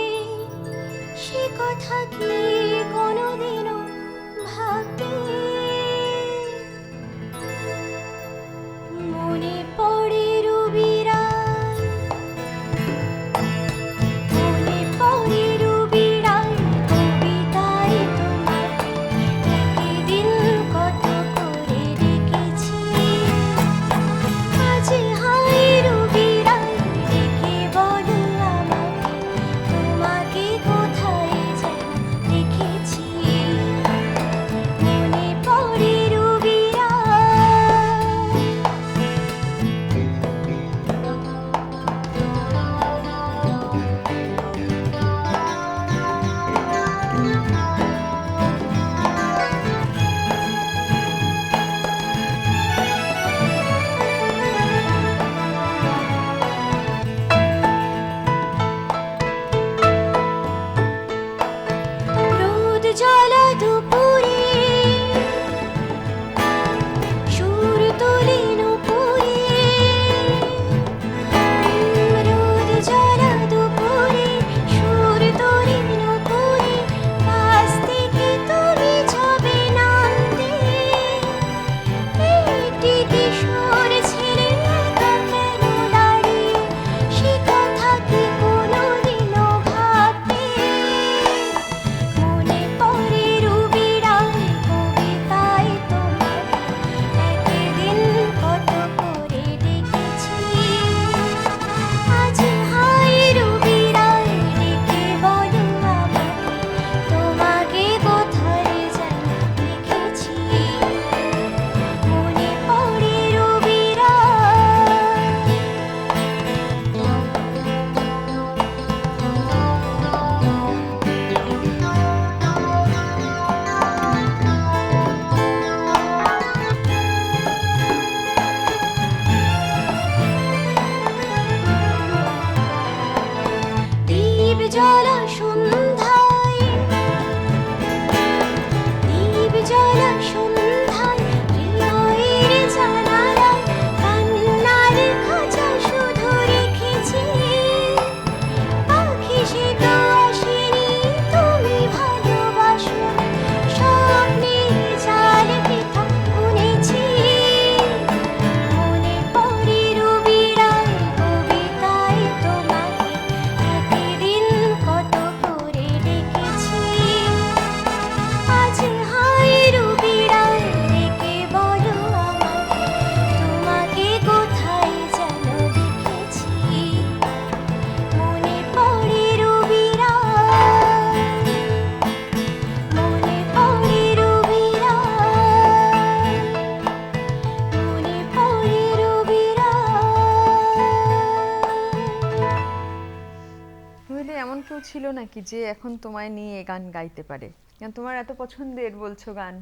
কোহেলি এমন কেউ ছিল নাকি যে এখন তোমায় নিয়ে গান গাইতে পারে? কারণ তোমার এত পছন্দের বলছো গান।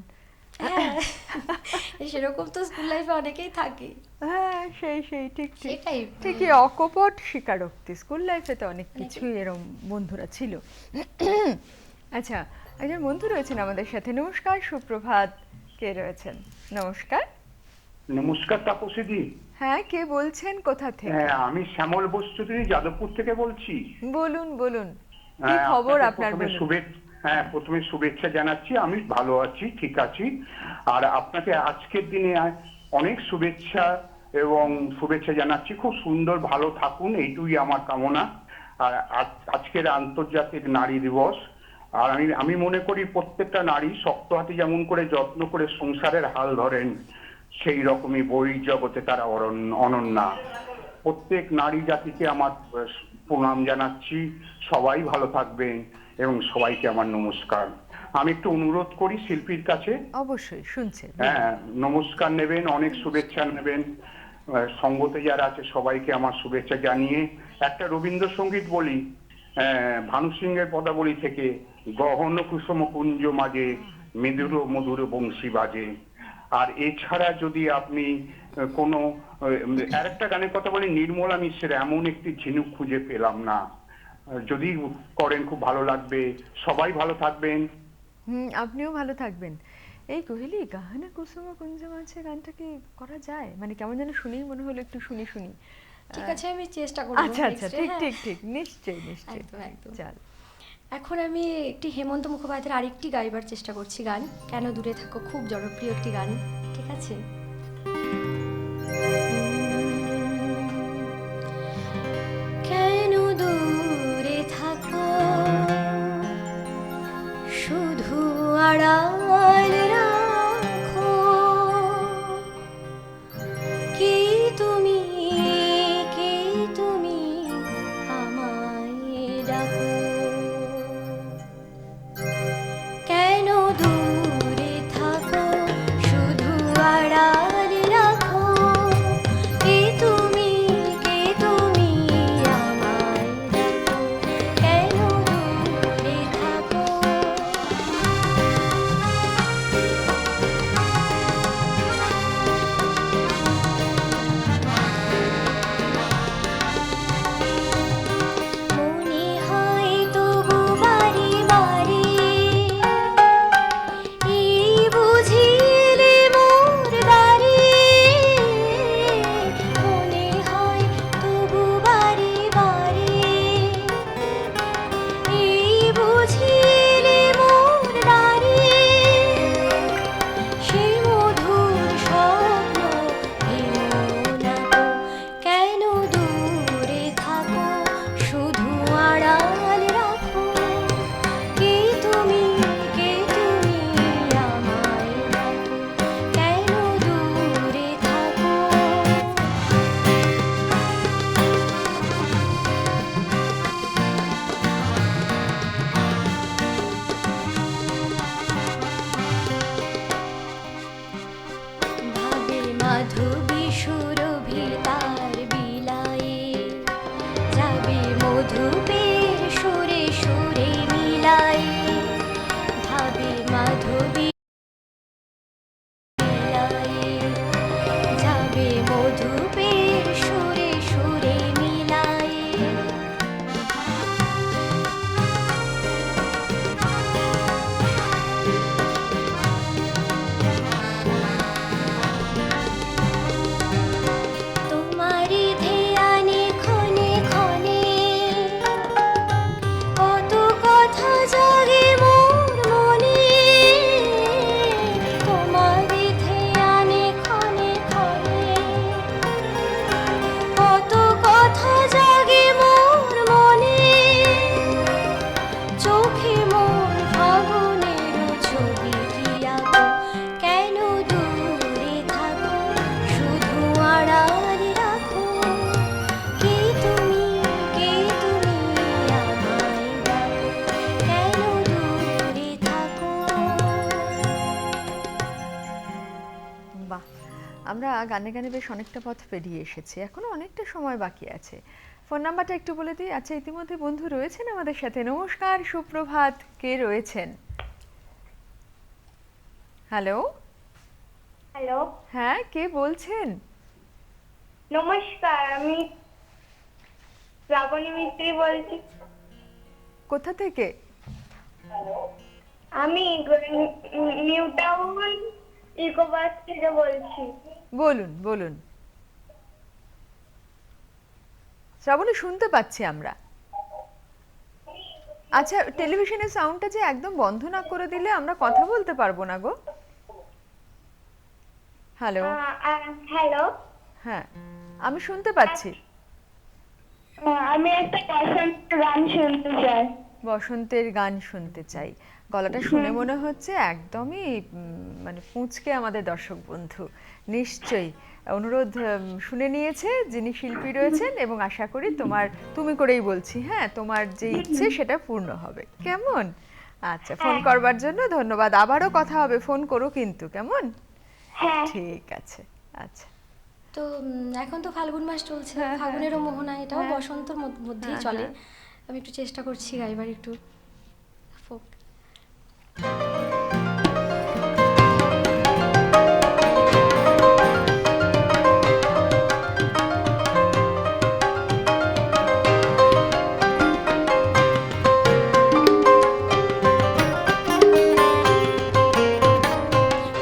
হ্যাঁ, সেরকম তো স্কুল লাইফে অনেকেই থাকে। হ্যাঁ, সেই সেই ঠিক ঠিক সেটাই। ঠিকই, অকপট স্বীকারোক্তি। স্কুল লাইফে তো অনেক কিছুই এরকম বন্ধুরা ছিল। আচ্ছা, একজন বন্ধু রয়েছেন আমাদের সাথে। নমস্কার, সুপ্রভাত। কে রয়েছেন? নমস্কার। নমস্কার তাপসীদি। হ্যাঁ, কে বলছেন, কোথা থেকে? হ্যাঁ, আমি শ্যামল বোস চৌধুরী যাদবপুর থেকে বলছি। বলুন বলুন, কি খবর আপনার? প্রথমে শুভেচ্ছা জানাচ্ছি। আমি ভালো আছি, ঠিক আছি। আর আপনাকে আজকের দিনে অনেক শুভেচ্ছা এবং শুভেচ্ছা জানাচ্ছি। খুব সুন্দর, ভালো থাকুন, এইটুকুই আমার কামনা। আর আজকের আন্তর্জাতিক নারী দিবস। আর আমি মনে করি প্রত্যেকটা নারী শক্ত হাতে যেমন করে যত্ন করে সংসারের হাল ধরেন, সেই রকমই বই জগতে তারা অনন্যা। প্রত্যেক নারী জাতিকে আমার প্রণাম জানাচ্ছি। সবাই ভালো থাকবেন এবং সবাইকে আমার নমস্কার। আমি একটু অনুরোধ করি শিল্পীর কাছে। অবশ্যই শুনছেন। হ্যাঁ, নমস্কার নেবেন, অনেক শুভেচ্ছা নেবেন। সঙ্গতে যারা আছে সবাইকে আমার শুভেচ্ছা জানিয়ে একটা রবীন্দ্রসঙ্গীত বলি, ভানু সিংহের পদাবলী থেকে, গহন কুসুম কুঞ্জ মাঝে মৃদুর মধুর বংশী বাজে। আর এছাড়া যদি আপনি কোনো আরেকটা গানের কথা বলি, নির্মলা মিশ্রের এমন একটি ঝিনুক খুঁজে পেলাম না, যদি করেন খুব ভালো লাগবে। সবাই ভালো থাকবেন। আপনিও ভালো থাকবেন। এই কোহেলি, গাহানা কুসুম কুঞ্জ মাঝে গানটা কি করা যায়? মানে কেমন যেন শুনেই মনে হলো একটু শুনি। ঠিক আছে, আমি চেষ্টা করব। আচ্ছা আচ্ছা, ঠিক ঠিক ঠিক, নিশ্চয়ই নিশ্চয়ই। একদম। চল। এখন আমি একটি হেমন্ত মুখোপাধ্যায়ের আরেকটি গাইবার চেষ্টা করছি গান, কেন দূরে থাকো, খুব জনপ্রিয় একটি গান। ঠিক আছে? কেন দূরে থাকো, শুধু আড়াল রাখো, কে তুমি আমায় ডাকো। কেন দূরে থাকো, শুধু আড়াল রাখো, কে তুমি আমায় ডাকো। কেন দূরে থাকো। মনে হয় তবু বারে বারে, এই বুঝিলে মোর বারে। মনে হয় তবু বারে বারে, এই বুঝিলে মোর বারে। সে মধুর স্বপ্ন ভেঙো না গো, কেন দূরে থাকো, শুধু আড়াল রাখো, কে তুমি আমায় ডাকো। কেন দূরে থাকো। ভাবে মাধবী সুরভি তার বিলায়ে, যাবে মধুপের সুরে সুরে মিলায়ে। ভাবে মাধবী বিলায়ে, যাবে মধুপের সুরে সুরে মিলায়ে। তোমারি ধ্যানে ক্ষণে ক্ষণে, কত কথা জাগে মোর মনে। তোমারি ধ্যানে ক্ষণে ক্ষণে, কত কথা জাগে মোর মনে। চোখে মোর ফাগুনের ছবি কি আঁকো, কেন দূরে থাকো, শুধু আড়াল রাখো, কে তুমি আমায় ডাকো। কেন দূরে থাকো। বাহ, আমরা গানে গানে বেশ অনেকটা পথ পেরিয়ে এসেছি, এখনো অনেকটা সময় বাকি আছে। ফোন নাম্বারটা একটু বলে দিই। আচ্ছা, ইতিমধ্যে বন্ধু রয়েছেন আমাদের সাথে। নমস্কার, সুপ্রভাত, কে রয়েছেন? হ্যালো। হ্যালো, হ্যাঁ, কে বলছেন? নমস্কার, আমি শ্রাবণী মিস্ত্রি বলছি। কোথা থেকে? আমি নিউ টাউন ইকো পার্ক থেকে বলছি। বলুন বলুন। শ্রাবণী, শুনতে পাচ্ছি আমরা। আচ্ছা, টেলিভিশনের সাউন্ডটা যে একদম বন্ধ না করে দিলে আমরা কথা বলতে পারবো না গো। হ্যালো। হ্যালো, হ্যাঁ, আমি শুনতে পাচ্ছি। আমি একটা বসন্তের গান শুনতে চাই। বসন্তের গান শুনতে চাই। গলাটা শুনে মনে হচ্ছে একদমই মানে পুঁচকে আমাদের দর্শক বন্ধু। নিশ্চয়ই অনুরোধ শুনে নিয়েছে যিনি শিল্পী রয়েছেন, এবং আশা করি তুমি করেই বলছি, হ্যাঁ, তোমার যে ইচ্ছে সেটা পূর্ণ হবে। কেমন? আচ্ছা, ফোন করবার জন্য ধন্যবাদ। আবারও কথা হবে, ফোন করো কিন্তু, কেমন? ঠিক আছে। আচ্ছা, তো এখন তো ফাল্গুন মাস চলছে, ফাল্গুনেরও মোহনা, এটাও বসন্তর মধ্যেই চলে। আমি একটু চেষ্টা করছি গাইবার একটু ফোক।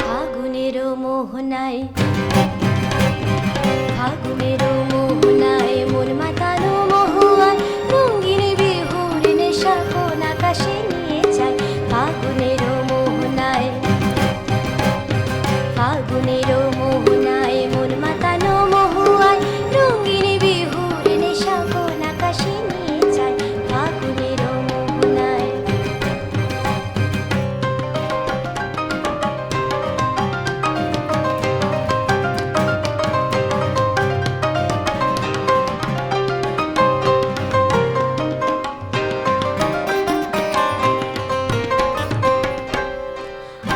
ফাগুনেরও মোহনায়, ফাগুনেরও মোহনায় মন মাতানো মহুয়ায় রঙিন বিহুর নেশা কোন আকাশে নিয়ে যায়। ফাগুনেরও মোহনায়, ফাগুনেরও মোহনায় মন মাতানো মহুয়ায় রঙিন বিহুর নেশা কোন আকাশে নিয়ে যায়। ফাগুনেরও মোহনায়।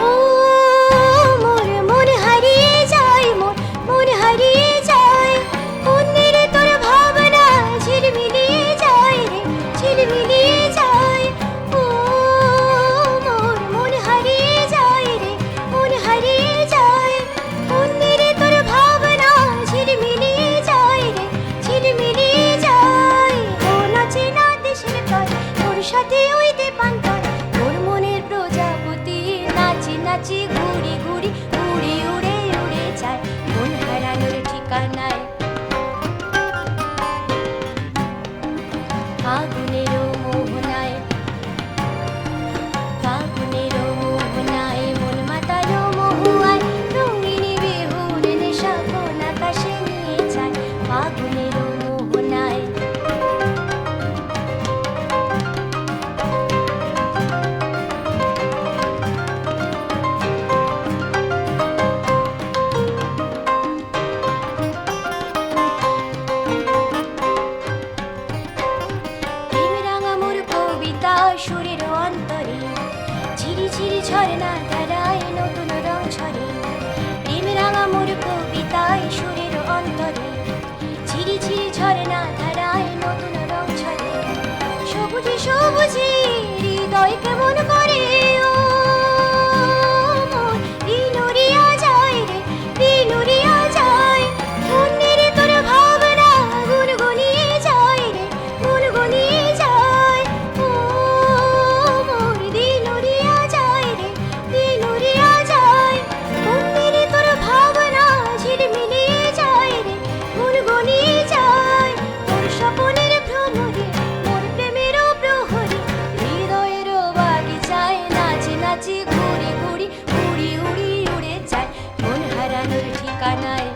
ও মোর মন হারিয়ে যায়, মোর মন হারিয়ে যায়, অন্যের তোর ভাবনা ঝিলমিলিয়ে যায় রে, ঝিলমিলিয়ে যায়। ও মোর মন হারিয়ে যায় রে, মন হারিয়ে যায়, অন্যের তোর ভাবনা ঝিলমিলিয়ে যায় রে, ঝিলমিলিয়ে যায়। ও নাচে না দেশের গান, তোর সাথে ওই দেবান্তর, তোর মনের প্রজাপতি নাচি নাচি ঘুরি ঘুরি উড়ে উড়ে উড়ে যায় মন হারানোর ঠিকানায়। ফাগুনেরও মোহনায়, ফাগুনেরও মোহনায় মন মাতানো মহুয়ায় রঙিন বিহুর নেশা কোন আকাশে নিয়ে যায়। ফাগুনেরও মোহনায়। প্রেম রাঙা মোর কবিতা সুরের অন্তরে ঝিরি ঝিরি ঝরনা ধারায় নতুন রং ছড়ে। প্রেম রাঙা মোর কবিতা সুরের অন্তরে ঝিরি ঝিরি ঝরনা ধারায় নতুন রং ছড়ে। সবুজে সবুজে হৃদয় কেমন করে ও মোর দিন উড়িয়া যায় রে, দিন উড়িয়া যায়, অন্যের তোর ভাবনা গুনগুনিয়ে যায় রে, গুনগুনিয়ে যায়। ও মোর দিন উড়িয়া যায় রে, দিন উড়িয়া যায়, অন্যের তোর ভাবনা ঝিলমিলিয়ে যায় রে, গুনগুনিয়ে যায়। তোর স্বপনের ভ্রমরে মোর প্রেমেরও প্রহরে হৃদয়েরও বাগিচায় নাচি নাচি ঘুরি ঘুরি উড়ি উড়ি উড়ে যায় মন হারানোর ঠিকানায়।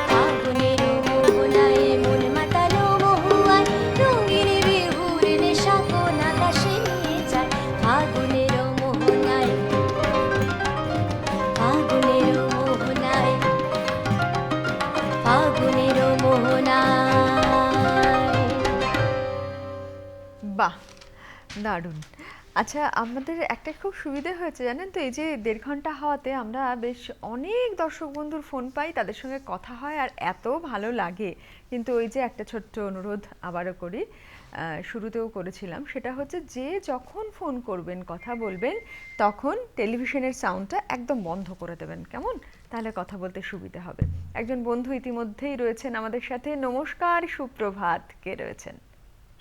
ফাগুনেরও মোহনায় মন মাতানো মহুয়ায় রঙিন বিহুর নেশা কোন আকাশে নিয়ে যায়। ফাগুনেরও মোহনায়, ফাগুনেরও মোহনায়, ফাগুনেরও মোহনায়। বাহ, দারুণ। আচ্ছা, আমাদের একটা খুব সুবিধা হয়েছে জানেন তো, এই যে 1.5 ঘন্টা হওয়াতে আমরা বেশ অনেক দর্শক বন্ধুর ফোন পাই, তাদের সঙ্গে কথা হয় আর এত ভালো লাগে। কিন্তু ওই যে একটা ছোট্ট অনুরোধ আবারও করি, শুরুতেও করেছিলাম, সেটা হচ্ছে যে যখন ফোন করবেন কথা বলবেন তখন টেলিভিশনের সাউন্ডটা একদম বন্ধ করে দেবেন, কেমন? তাহলে কথা বলতে সুবিধা হবে। একজন বন্ধু ইতিমধ্যেই রয়েছেন আমাদের সাথে। নমস্কার, সুপ্রভাত। কে রয়েছেন?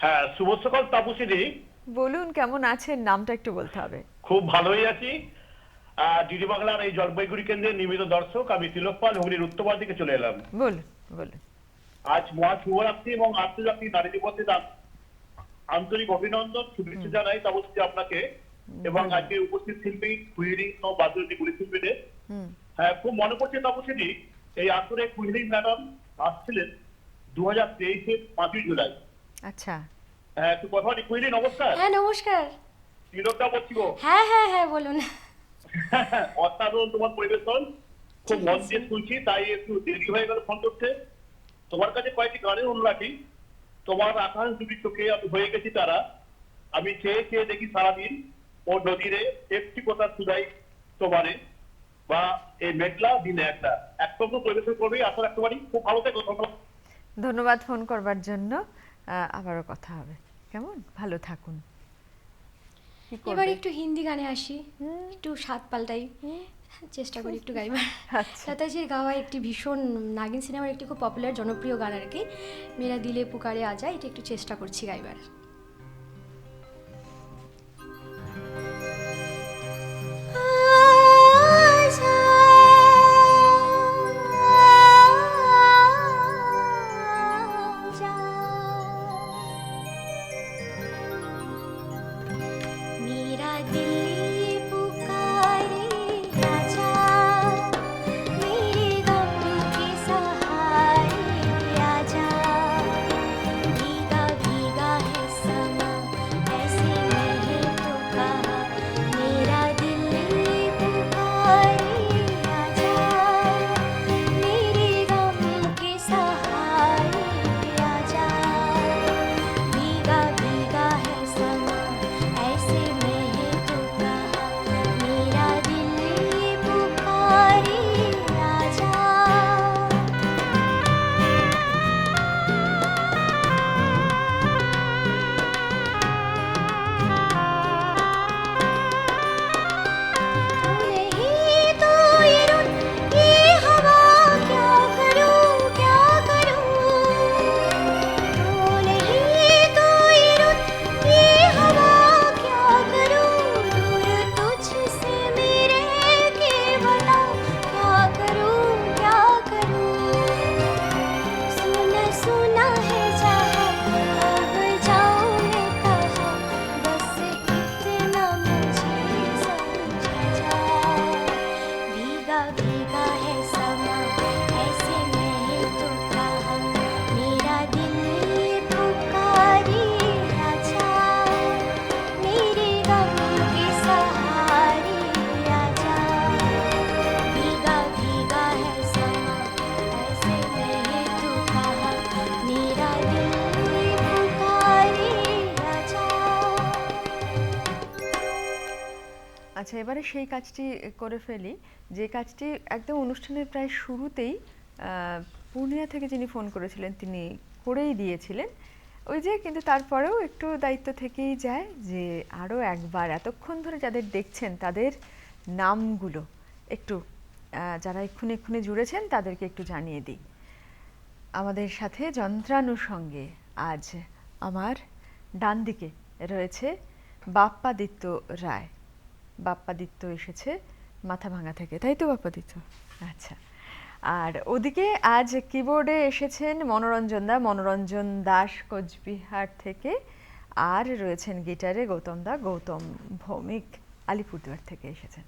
হ্যাঁ, শুভ সকাল তাপসীদি। বলুন কেমন আছেন, নামটা একটু বলতে হবে। খুব ভালোই আছি। ডিডি বাংলার এই জলপাইগুড়ি কেন্দ্রের নিয়মিত দর্শক, আমি তিলক পাল, হুগলির উত্তরপাড় দিকে চলে এলাম। বলুন বলুন। আজ মহা শুভরাত্রি এবং আন্তর্জাতিক নারী দিবসের আন্তরিক অভিনন্দন, শুভেচ্ছা জানাই তাপসী আপনাকে এবং আজকে উপস্থিত শিল্পী, কুইরিং ও বাদ্যযন্ত্রী গুলি শিল্পীদের। হ্যাঁ, খুব মনে পড়ছে তাপসী, এই আসরে কুইরিং ম্যাডাম আসছিলেন 2023-এর 5ই জুলাই। আচ্ছা, হ্যাঁ, একটু কথা বলি। কুইরিং নমস্কার। হ্যাঁ নমস্কার। তিলকদা বলছি গো। হ্যাঁ হ্যাঁ হ্যাঁ বলুন। অসাধারণ তোমার পরিবেশন, খুব মন দিয়ে শুনছি, তাই একটু দেরি হয়ে গেল ফোন করতে। তোমার কাছে কয়েকটি গানের অনুরোধ রাখি। তোমার আকাশ দুটি চোখে আমি হয়ে গেছি তারা, আমি চেয়ে চেয়ে দেখি সারাদিন ও নদীরে একটি কথা শুধাই তোমারে, বা এই মেঘলা দিনে একটা একদম পরিবেশন করবে। আশা রাখতে পারি খুব ভালো থেকো। ধন্যবাদ ফোন করবার জন্য। আবারও কথা হবে, কেমন? ভালো থাকুন। এবার একটু হিন্দি গানে আসি, একটু স্বাদ পাল্টাই, চেষ্টা করি একটু গাইবার। লতাজির গাওয়া একটি ভীষণ নাগিন সিনেমার একটি খুব পপুলার জনপ্রিয় গান আর কি, মেরা দিলে পুকারে আজা, এটা একটু চেষ্টা করছি গাইবার। আচ্ছা, এবারে সেই কাজটি করে ফেলি, যে কাজটি একদম অনুষ্ঠানের প্রায় শুরুতেই পূর্ণিয়া থেকে যিনি ফোন করেছিলেন তিনি করেই দিয়েছিলেন। ওই যে, কিন্তু তারপরেও একটু দায়িত্ব থেকেই যায় যে আরও একবার এতক্ষণ ধরে যাদের দেখছেন তাদের নামগুলো একটু, যারা এক্ষুনি জুড়েছেন তাদেরকে একটু জানিয়ে দিই। আমাদের সাথে যন্ত্রানুষঙ্গে আজ আমার ডান দিকে রয়েছে বাপ্পাদিত্য রায়। বাপ্পাদিত্য এসেছে মাথাভাঙা থেকে, তাই তো বাপ্পাদিত্য? আচ্ছা। আর ওদিকে আজ কিবোর্ডে এসেছেন মনোরঞ্জন দাস কোচবিহার থেকে, আর রয়েছেন গিটারে গৌতম ভৌমিক আলিপুরদুয়ার থেকে এসেছেন।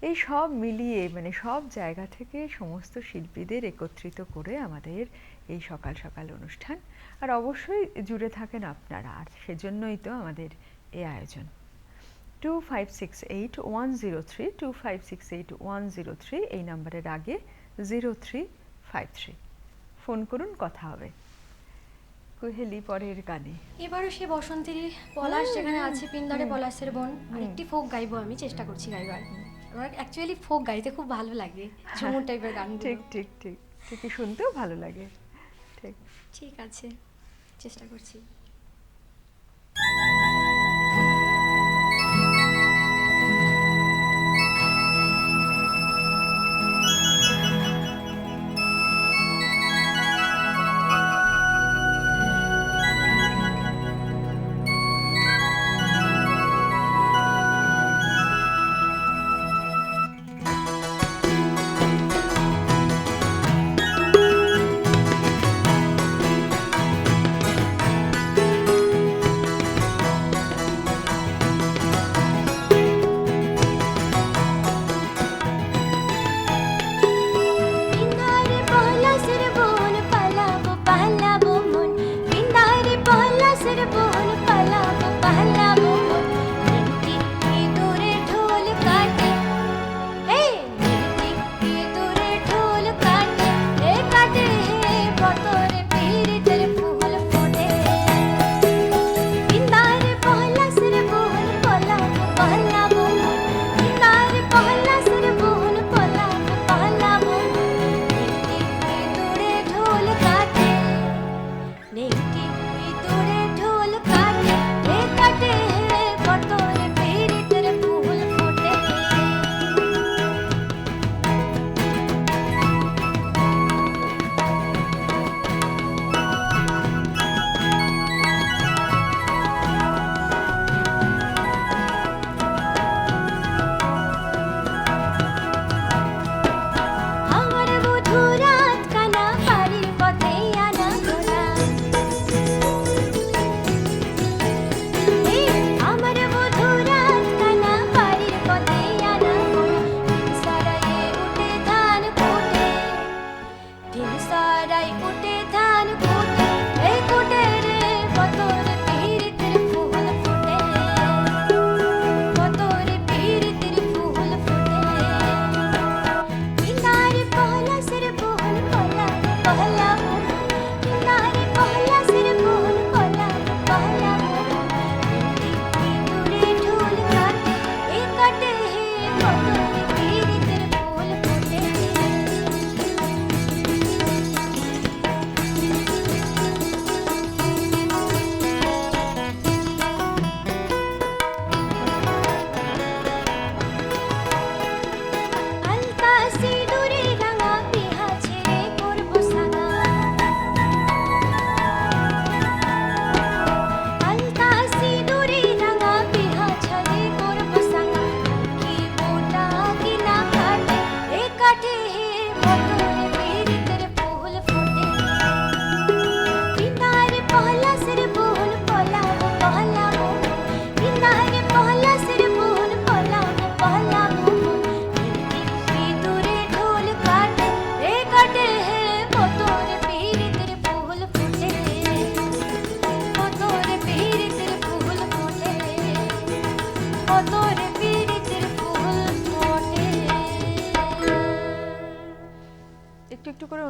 এই সব মিলিয়ে মানে সব জায়গা থেকে সমস্ত শিল্পীদের একত্রিত করে আমাদের এই সকাল সকাল অনুষ্ঠান, আর অবশ্যই জুড়ে থাকেন আপনারা, আর সেজন্যই তো আমাদের এই আয়োজন। 2568-103 2568-103 এই নাম্বারের আগে 0353 ফোন করুন, কথা হবে। কুহেলি পরের গানে। এবারও সে বসন্তেরই পলাশ যেখানে আছে পিন্দরে পলাশের বন, আরেকটি ফোক গাইবো, আমি চেষ্টা করছি গাইবার। আমার অ্যাকচুয়ালি ফোক গাইতে খুব ভালো লাগে, ঝুমুর টাইপের গান। ঠিক ঠিক ঠিক ঠিকই, শুনতেও ভালো লাগে। ঠিক ঠিক আছে, চেষ্টা করছি।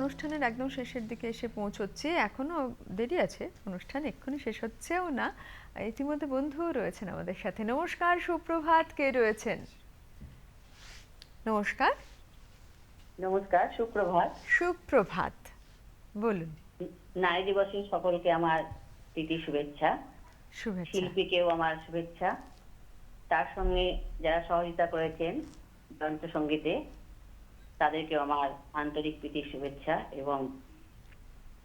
অনুষ্ঠানের একদম শেষের দিকে এসে পৌঁছচ্ছি, এখনো দেরি আছে, অনুষ্ঠান এক্ষুনি শেষ হচ্ছেও না। ইতিমধ্যে বন্ধুও রয়েছেন আমাদের সাথে। নমস্কার, সুপ্রভাত, কে রয়েছেন? নমস্কার। নমস্কার, সুপ্রভাত। সুপ্রভাত, বলুন। নারী দিবসে সকলকে আমার প্রীতি শুভেচ্ছা। শুভেচ্ছা। শিল্পীকেও আমার শুভেচ্ছা। তার সঙ্গে যারা সহযোগিতা করেছেন যন্ত্রসঙ্গীতে তাদেরকেও আমার আন্তরিক প্রীতি শুভেচ্ছা, এবং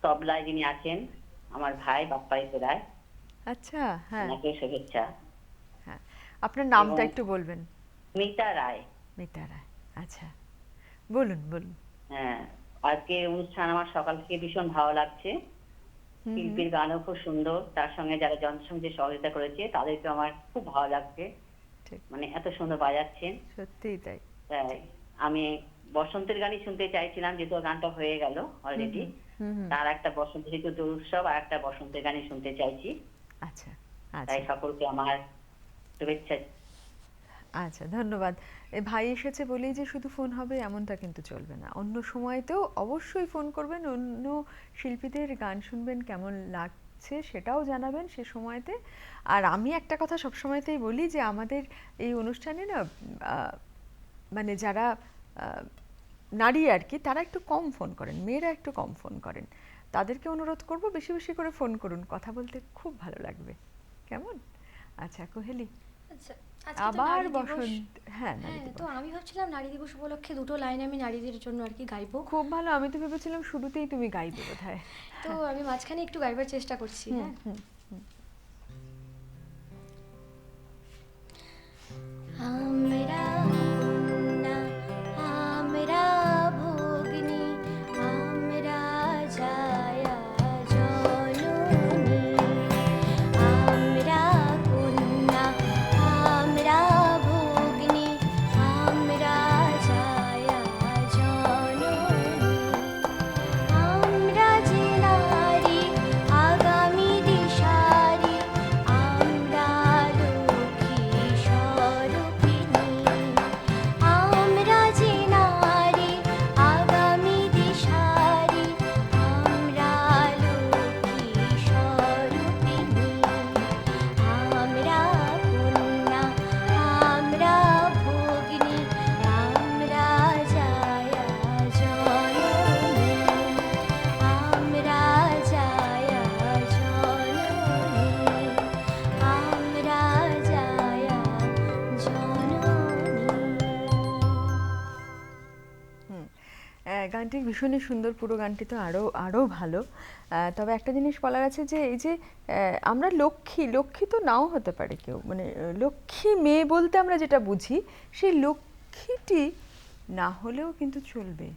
তবলায় যিনি আছেন আমার ভাই বাপ্পাই রায়। আচ্ছা, হ্যাঁ, ওনাকে শুভেচ্ছা। হ্যাঁ, আপনার নামটা একটু বলবেন? মিতা রায়। মিতা রায়, আচ্ছা, বলুন বলুন। হ্যাঁ, আজকে অনুষ্ঠান আমার সকাল থেকে ভীষণ ভালো লাগছে। শিল্পীর গানও খুব সুন্দর, তার সঙ্গে যারা যন্ত্রসঙ্গীতে সহযোগিতা করেছে তাদেরকে আমার খুব ভালো লাগছে, মানে এত সুন্দর বাজাচ্ছেন। সত্যিই তাই। তাই আমি বসন্তের গানই শুনতে চাইছিলাম, যেহেতু গানটা হয়ে গেল অলরেডি। তার একটা বসন্ত ঋতু উৎসব আর একটা বসন্তের গানই শুনতে চাইছি। আচ্ছা, তাই সকলকে আমার শুভেচ্ছা। আচ্ছা, ধন্যবাদ। ভাই এসেছে বলেই যে শুধু ফোন হবে এমনটা কিন্তু চলবে না, অন্য সময়তেও অবশ্যই ফোন করবেন, অন্য শিল্পীদের গান শুনবেন, কেমন লাগছে সেটাও জানাবেন সে সময়তে। আর আমি একটা কথা সবসময়তেই বলি যে আমাদের এই অনুষ্ঠানে না মানে যারা নারী আর কি, তারা একটু কম ফোন করেন, মেয়েরা একটু কম ফোন করেন। তাদেরকে অনুরোধ করব বেশি বেশি করে ফোন করুন, কথা বলতে খুব ভালো লাগবে। কেমন? আচ্ছা কোহেলি, আচ্ছা আবার বসন্ত। হ্যাঁ, তো আমি ভাবছিলাম নারী দিবস উপলক্ষে দুটো লাইন আমি নারীদের জন্য আর কি গাইবো। খুব ভালো, আমি তো ভেবেছিলাম শুরুতেই তুমি গাইবে বোধহয়। তো আমি মাঝখানে একটু গাইবার চেষ্টা করছি। হ্যাঁ, আমরা কন্যা, আমরা ভগ্নী, আমরা জায়া জননী। আমরা কন্যা, আমরা ভগ্নী, আমরা জায়া জননী। আমরা যে নারী আগামী দিশারি, আমরা লক্ষ্মী স্বরূপিণী। আমরা যে নারী আগামী দিশারি, আমরা লক্ষ্মী স্বরূপিণী। আমরা কন্যা, আমরা ভগ্নী, আমরা জায়া জননী। আমরা জায়া জননী, আমরা জায়া জননী। গানটি ভীষণই সুন্দর, পুরো গানটি তো আরও ভালো। তবে একটা জিনিস বলার আছে যে এই যে আমরা লক্ষ্মী তো নাও হতে পারে কেউ, মানে লক্ষ্মী মেয়ে বলতে আমরা যেটা বুঝি সেই লক্ষ্মীটি না হলেও কিন্তু চলবে।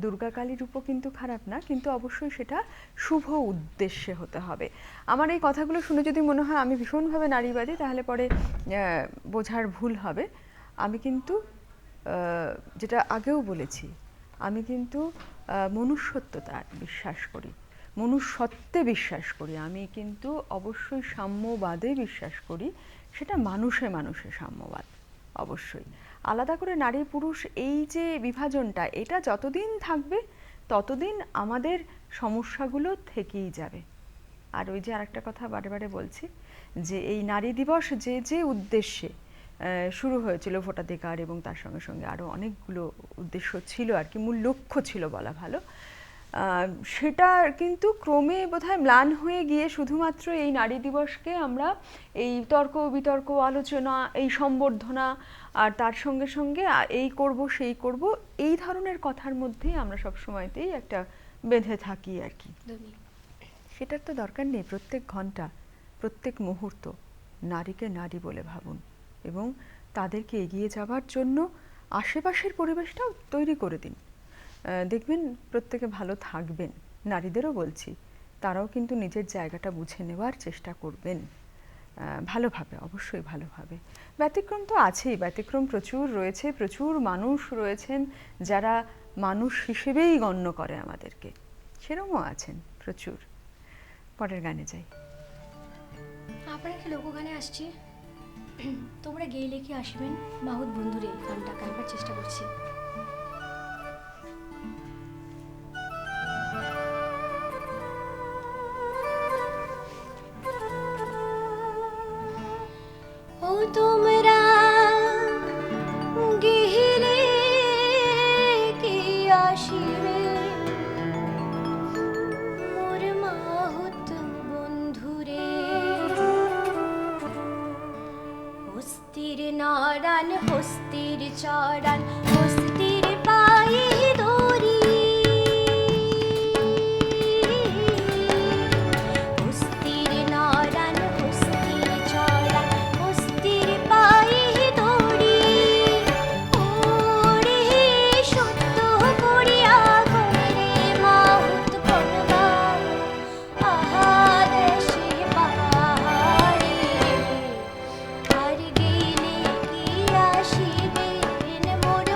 দুর্গা কালীর রূপও কিন্তু খারাপ না, কিন্তু অবশ্যই সেটা শুভ উদ্দেশ্যে হতে হবে। আমার এই কথাগুলো শুনে যদি মনে হয় আমি ভীষণভাবে নারীবাদী, তাহলে পরে বোঝার ভুল হবে। আমি কিন্তু যেটা আগেও বলেছি, আমি কিন্তু মনুষ্যত্বতা বিশ্বাস করি, মনুষ্যত্বে বিশ্বাস করি। আমি কিন্তু অবশ্যই সাম্যবাদে বিশ্বাস করি, সেটা মানুষে মানুষে সাম্যবাদ অবশ্যই। আলাদা করে নারী পুরুষ এই যে বিভাজনটা, এটা যতদিন থাকবে ততদিন আমাদের সমস্যাগুলো থেকেই যাবে। আর ওই যে আরেকটা কথা বারে বারে বলছি যে এই নারী দিবস যে উদ্দেশ্যে শুরু হয়েছিল, ভোটাধিকার এবং তার সঙ্গে সঙ্গে আরও অনেকগুলো উদ্দেশ্য ছিল আর কি, মূল লক্ষ্য ছিল বলা ভালো, সেটা কিন্তু ক্রমে বোধহয় ম্লান হয়ে গিয়ে শুধুমাত্র এই নারী দিবসকে আমরা এই তর্ক বিতর্ক আলোচনা, এই সম্বর্ধনা আর তার সঙ্গে সঙ্গে এই করব সেই করব, এই ধরনের কথার মধ্যেই আমরা সব সময়তেই একটা বেঁধে থাকি আর কি। সেটার তো দরকার নেই। প্রত্যেক ঘন্টা, প্রত্যেক মুহূর্ত নারীকে নারী বলে ভাবুন এবং তাদেরকে এগিয়ে যাওয়ার জন্য আশেপাশের পরিবেশটাও তৈরি করে দিন। দেখবেন প্রত্যেকে ভালো থাকবেন। নারীদেরও বলছি, তারাও কিন্তু নিজের জায়গাটা বুঝে নেওয়ার চেষ্টা করবেন ভালোভাবে, অবশ্যই ভালোভাবে। ব্যতিক্রম তো আছেই, ব্যতিক্রম প্রচুর রয়েছে, প্রচুর মানুষ রয়েছেন যারা মানুষ হিসেবেই গণ্য করে আমাদেরকে, সেরকমও আছেন প্রচুর। পরের গানে যাই। আপনার একটা লোকগানে আসছি, তোমরা গেইলে কি আসবেন মাহুত বন্ধুরে, এই গানটা গাইবার চেষ্টা করছি। ও তোমরা গেইলে কি আসিবে মোর মাহুত বন্ধুরে। হস্তির নারায়ণ, হস্তির চরণ, হস্তির পায়ে দড়ি। হস্তির নারায়ণ, হস্তির চরণ, হস্তির পায়ে দড়ি। ওরে সত্য করিয়া করে মাহুত বনবাস, আহা দেশে পাহাড়ে। আর গেলে কি আসিবেন মোর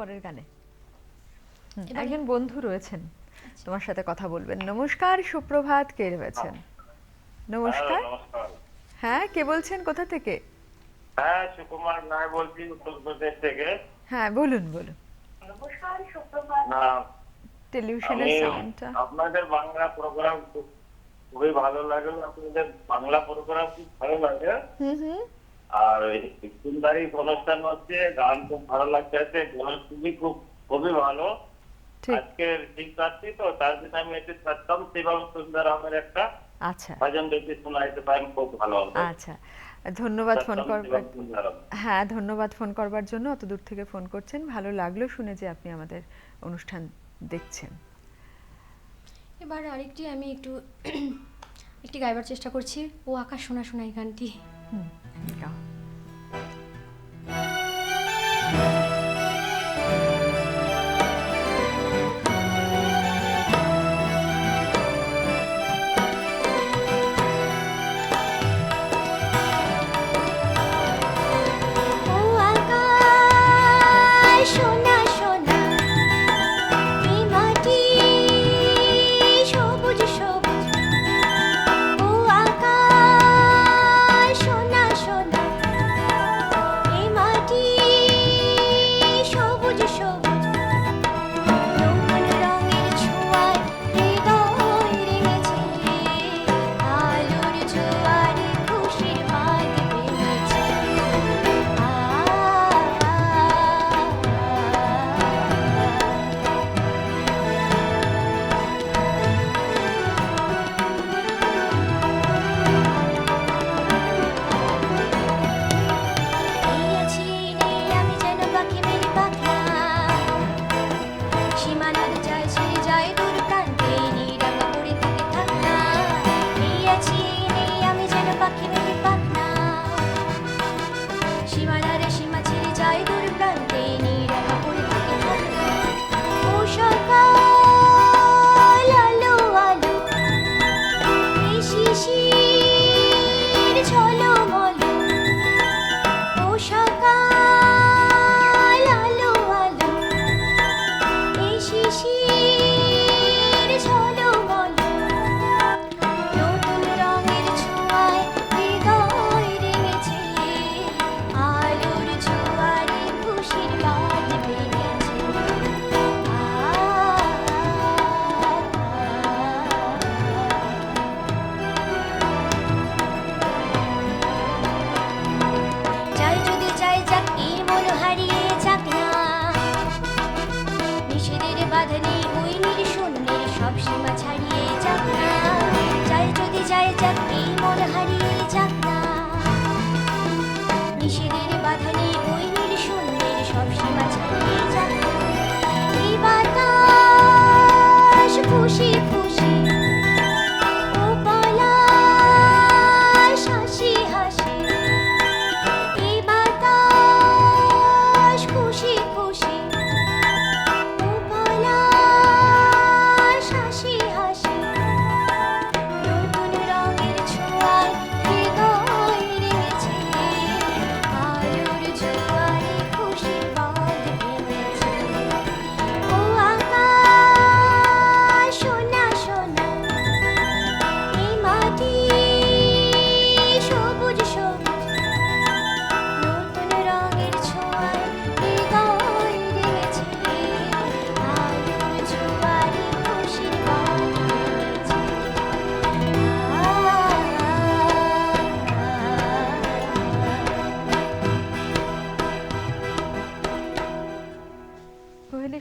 পরের গানে। একজন বন্ধু রয়েছেন তোমার সাথে কথা বলবেন। নমস্কার, সুপ্রভাত, কে রয়েছেন? নমস্কার। হ্যাঁ, কে বলছেন, কোথা থেকে? হ্যাঁ, সুকুমার রায় বলছি উত্তরপ্রদেশ থেকে। হ্যাঁ, বলুন বলুন। নমস্কার, সুপ্রভাত। না, টেলিভিশনের সাউন্ডটা। আপনাদের বাংলা প্রোগ্রাম খুবই ভালো লাগলো। আপনাদের বাংলা প্রোগ্রাম খুব ভালো লাগে। আর সুন্দরী অনুষ্ঠান হচ্ছে, গান খুব ভালো লাগছে, খুবই ভালো। আজকে শিবরাত্রি তো, তার জন্য আমি এটি সত্যম শিবম সুন্দরমের একটা ভজন দেখে শোনাইতে পারেন, খুব ভালো হবে। আচ্ছা, ধন্যবাদ ফোন করবার। হ্যাঁ, ধন্যবাদ ফোন করবার জন্য। অত দূর থেকে ফোন করছেন, ভালো লাগলো শুনে যে আপনি আমাদের অনুষ্ঠান দেখছেন। এবার আরেকটি আমি একটি গাইবার চেষ্টা করছি, ও আকাশ শোনা শোনা এই গানটি। গাও।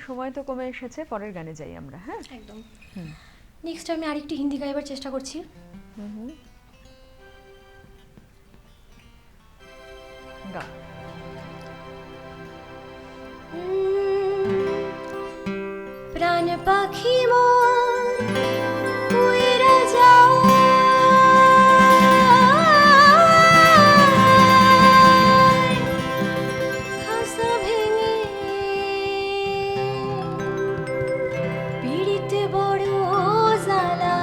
সময় তো কমে এসেছে, পরের গানে যাই আমরা। হ্যাঁ, একদম। নেক্সট আমি আরেকটি হিন্দি গাইবার চেষ্টা করছি। গা। প্রাণ পাখি মোর উইরা যাও, খাসা ভেঙে পিড়িতে বড় জ্বালা,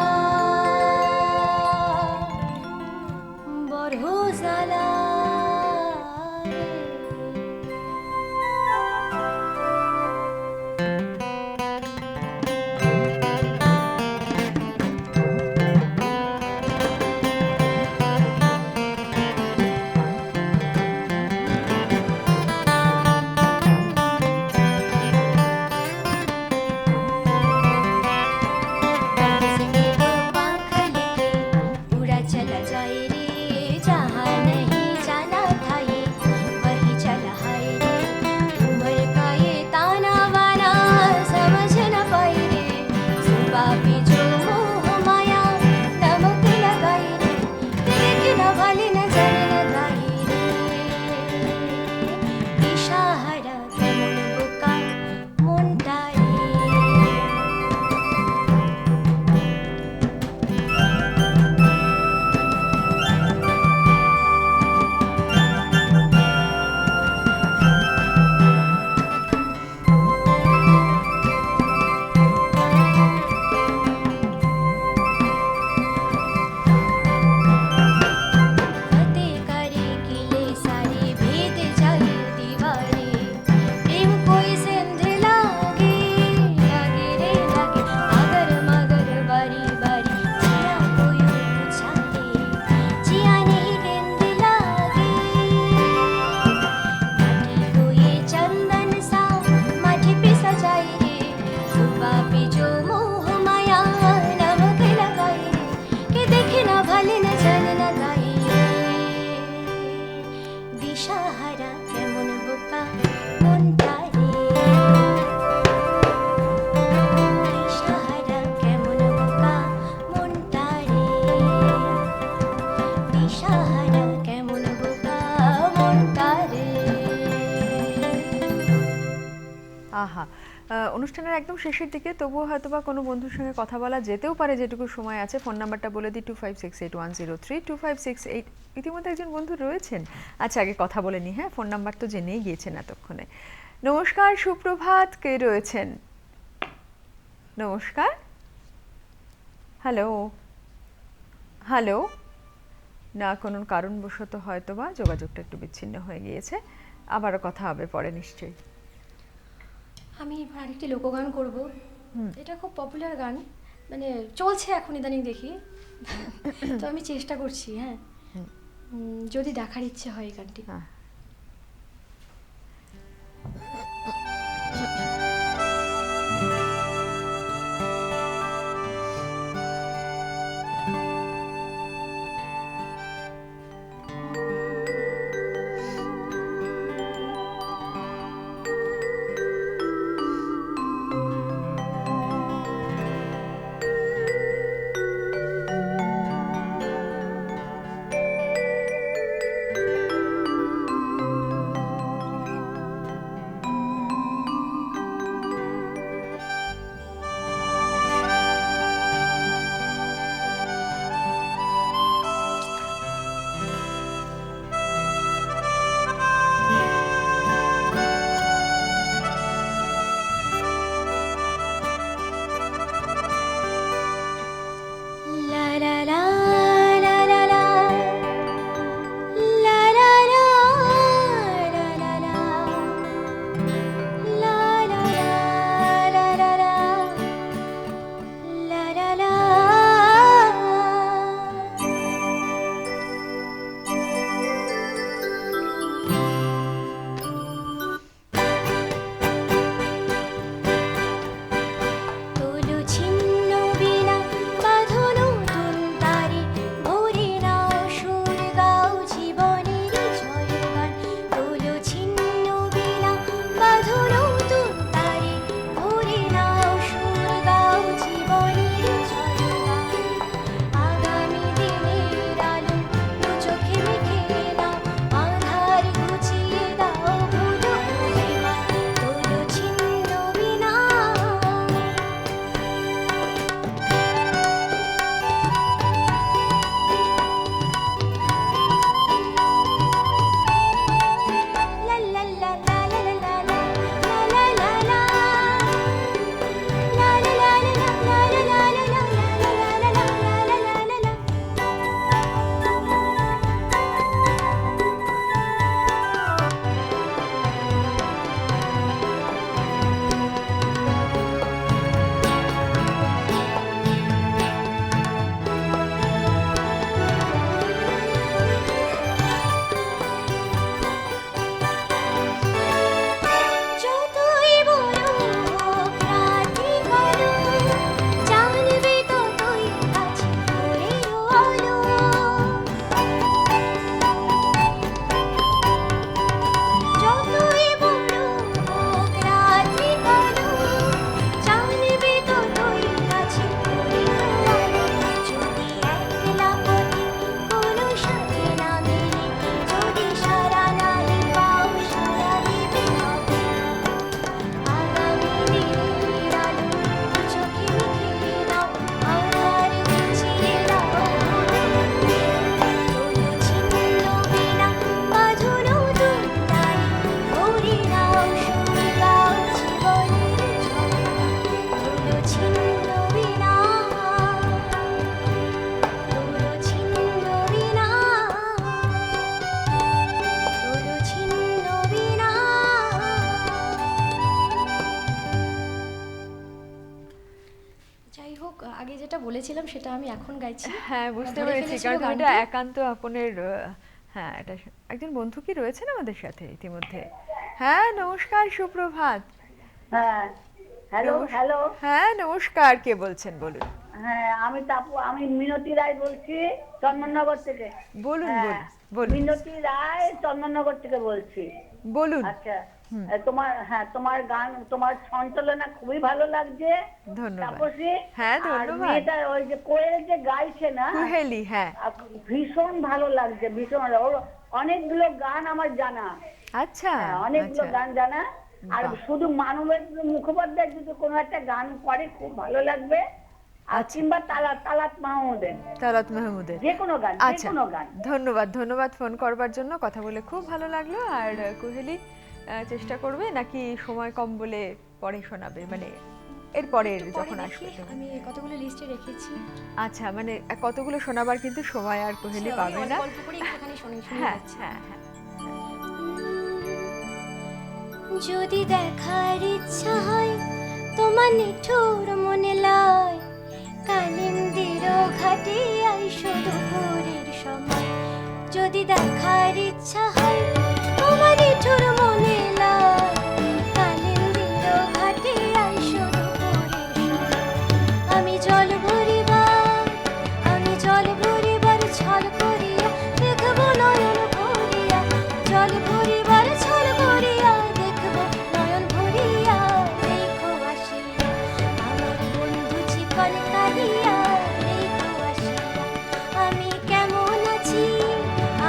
বড় জ্বালা। দিশাহারা কেমন বোকা মনটা রে, দিশাহারা কেমন বোকা মনটা রে, দিশাহারা কেমন বোকা মনটা রে। আহা, অনুষ্ঠানের একদম শেষের দিকে, তবুও হয়তোবা কোনো বন্ধুর সঙ্গে কথা বলা যেতেও পারে যেটুকু সময় আছে। ফোন নাম্বারটা বলে দিই 2568103256 2568। ইতিমধ্যে একজন বন্ধু রয়েছেন, আচ্ছা আগে কথা বলে নি। হ্যাঁ, ফোন নাম্বার তো জেনেই গিয়েছেন এতক্ষণে। নমস্কার, সুপ্রভাত, কে রয়েছেন? নমস্কার, হ্যালো হ্যালো। না, কোনো কারণবশত হয়তোবা যোগাযোগটা একটু বিচ্ছিন্ন হয়ে গিয়েছে, আবারও কথা হবে পরে নিশ্চয়ই। আমি এবার আরেকটি লোকগান করব। এটা খুব পপুলার গান, মানে চলছে এখন ইদানিং দেখি, তো আমি চেষ্টা করছি। হ্যাঁ, যদি দেখার ইচ্ছে হয় এই গানটি। বলেছিলাম সেটা আমি এখন গাইছি। হ্যাঁ, বুঝতে পেরেছি, কারণ এটা একান্ত আপনের। হ্যাঁ, এটা একজন বন্ধু কি রয়েছেন আমাদের সাথে ইতিমধ্যে? হ্যাঁ, নমস্কার, সুপ্রভাত। হ্যাঁ, হ্যালো হ্যালো। হ্যাঁ, নমস্কার, কে বলছেন বলুন? হ্যাঁ, আমি মিনতি রায় বলছি চন্দননগর থেকে। বলুন বলুন। বলুন। মিনতি রায় চন্দননগর থেকে বলছি। বলুন। আচ্ছা, তোমার গান, তোমার সঞ্চালনা খুবই ভালো লাগছে। ধন্যবাদ। তাপসী, হ্যাঁ, আর ধন্যবাদ। মেয়েটা ওই যে কোয়েল যে গাইছে না, কুহেলি, হ্যাঁ, ভীষণ ভালো লাগছে, ভীষণ ভালো। ওর অনেকগুলো গান আমার জানা। আচ্ছা, অনেকগুলো আচ্ছা। গান জানা। আর শুধু মানবেন্দ্র মুখোপাধ্যায় যদি কোনো একটা গান করে খুব ভালো লাগবে, আর কিংবা তালাত মাহমুদের, তালাত মাহমুদের যে কোনো গান, যে আচ্ছা, কোনো গান। ধন্যবাদ, ধন্যবাদ ফোন করবার জন্য। কথা বলে খুব ভালো লাগলো। আর কুহেলি চেষ্টা করবে নাকি সময় কম বলে পরে শোনাবে, মানে এরপরের যখন আসবে? আমি কতগুলো লিস্টে রেখেছি। আচ্ছা, মানে কতগুলো শোনাবার কিন্তু সময় আর কুহেলি পাবে না। অল্প করে একটুখানি শুনে হ্যাঁ যাচ্ছি। হ্যাঁ হ্যাঁ। যদি দেখার ইচ্ছা হয় তোমার নিঠুর মনে লয়, কালিন্দির ঘাটে আইসো দুপুরের সময়। যদি দেখার ইচ্ছা হয় তোমার নিঠুর মনে লয়, কালিন্দির ঘাটে আইসো দুপুরের সময়। আমি জল ভরিবার ছল করিয়া দেখব নয়ন ভরিয়া, জল ভরিবার ছল করিয়া দেখব নয়ন ভরিয়া। দেখো আসিয়া আমার বন্ধু চিকন কালিয়া, দেখো আসিয়া আমি কেমন আছি,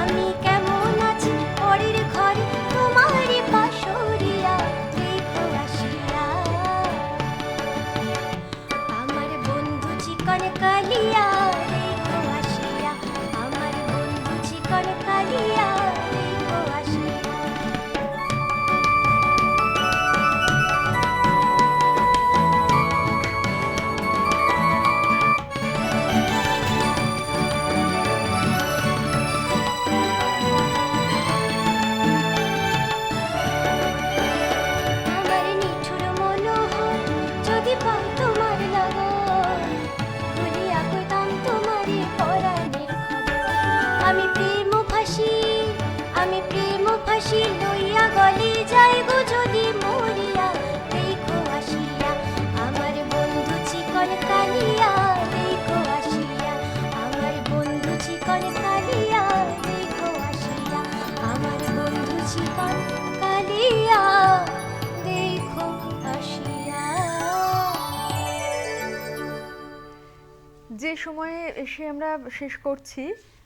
আমি কেমন আছি পরের ঘরে তোমারই পাশরিয়া। দেখো আসিয়া আমার বন্ধু চিকন কালিয়া, দেখো আসিয়া আমার বন্ধু চিকন কালিয়া, দেখো আসিয়া। আমার নিঠুর মনোহর যদি পাই তোমার লগন, ভুলিয়া কইতাম তোমারে পরাণের খবর। আমি প্রেম ফাঁসি লইয়া গলে যাইব যদি মরিয়া। দেখো আসিয়া আমার বন্ধু চিকন কালিয়া, দেখো আসিয়া আমার বন্ধু চিকন কালিয়া, দেখো আসিয়া আমার বন্ধু চিকন কালিয়া, দেখো আসিয়া। যে সময়ে এসে আমরা শেষ করছি।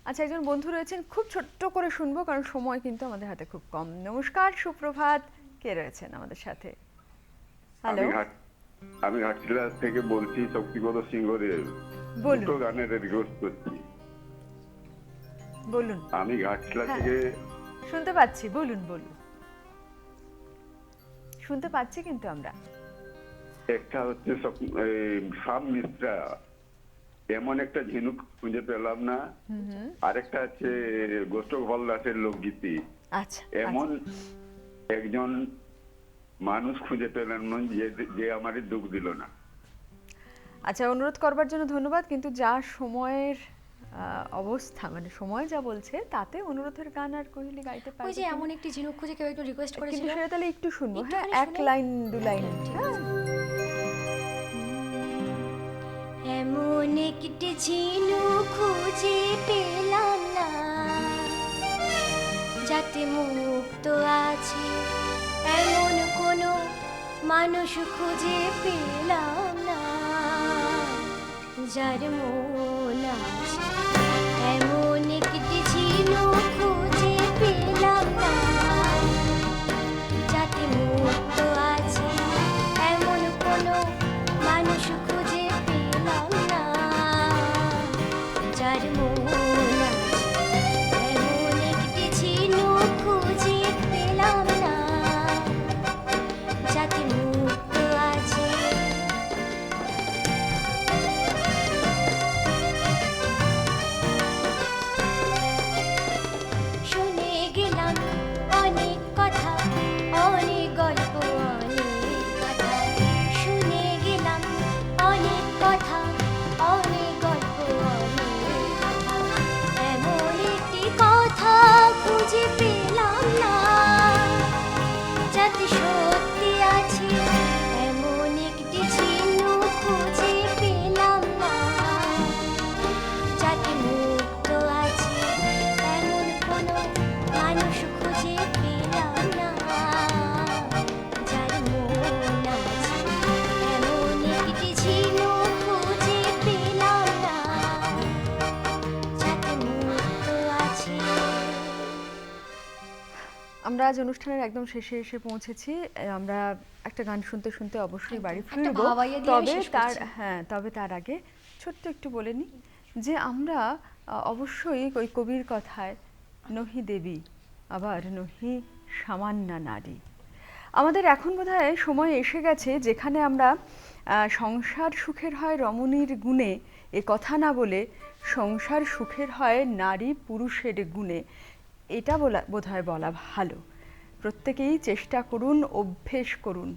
আচ্ছা, একজন বন্ধু রয়েছেন, খুব ছোট্ট করে শুনবো কারণ সময় কিন্তু আমাদের হাতে খুব কম। নমস্কার, সুপ্রভাত, কে রয়েছেন আমাদের সাথে? হ্যালো, আমি ঘাটশিলা থেকে বলছি, শক্তিপদ সিংহদেব। বলুন। দুটো গানের রিকোয়েস্ট করছি। বলুন। আমি ঘাটশিলা হ্যাঁ, থেকে শুনতে পাচ্ছি, বলুন বলুন। শুনতে পাচ্ছি কিন্তু আমরা। একটা হচ্ছে সাম মিশ্রা, এমন একটা ঝিনুক খুঁজে পেলাম না। আরেকটা হচ্ছে গোষ্ঠগোপাল দাসের লোকগীতি। আচ্ছা, এমন একজন মানুষ খুঁজে পেলেন না যে আমারই দুঃখ দিল না। আচ্ছা, অনুরোধ করবার জন্য ধন্যবাদ, কিন্তু যা সময়ের অবস্থা, মানে সময় যা বলছে তাতে অনুরোধের গান আর কোহেলি গাইতে পারবে। ওই যে এমন একটি ঝিনুক খুঁজে কেউ একটু রিকোয়েস্ট করেছিল, কিন্তু সেটা তাহলে একটু শুনবো। হ্যাঁ, একটুখানি এক শুনে। লাইন দু লাইন। হ্যাঁ, এমন একটি ঝিনুক খুঁজে পেলাম না, যাতে মুক্ত আছে এমন কোনো মানুষ খুঁজে পেলাম না, যার মন আছে এমন একটি ঝিনুক খুঁজে পেলাম না, যাতে মুক্ত আছে এমন কোনো মানুষ খুঁজে পেলাম না, যার মন আছে এমন একটি ঝিনুক খুঁজে পেলাম না, যাতে মুক্ত আছে। আমরা আজ অনুষ্ঠানের একদম শেষে এসে পৌঁছেছি। আমরা একটা গান শুনতে শুনতে অবশ্যই বাড়ি একটা ফিরব। ভাবাইয়া দিয়ে আমি শেষ করছি। তবে তার আগে ছোট্ট একটু বলে নিই যে আমরা অবশ্যই ওই কবির কথায় নহি দেবী আবার নহি সামান্যা নারী, আমাদের এখন বোধহয় সময় এসে গেছে যেখানে আমরা সংসার সুখের হয় রমণীর গুণে এ কথা না বলে সংসার সুখের হয় নারী পুরুষের গুণে, এটা বোধহয় বলা ভালো। প্রত্যেকেই চেষ্টা করুন, অভ্যেস করুন,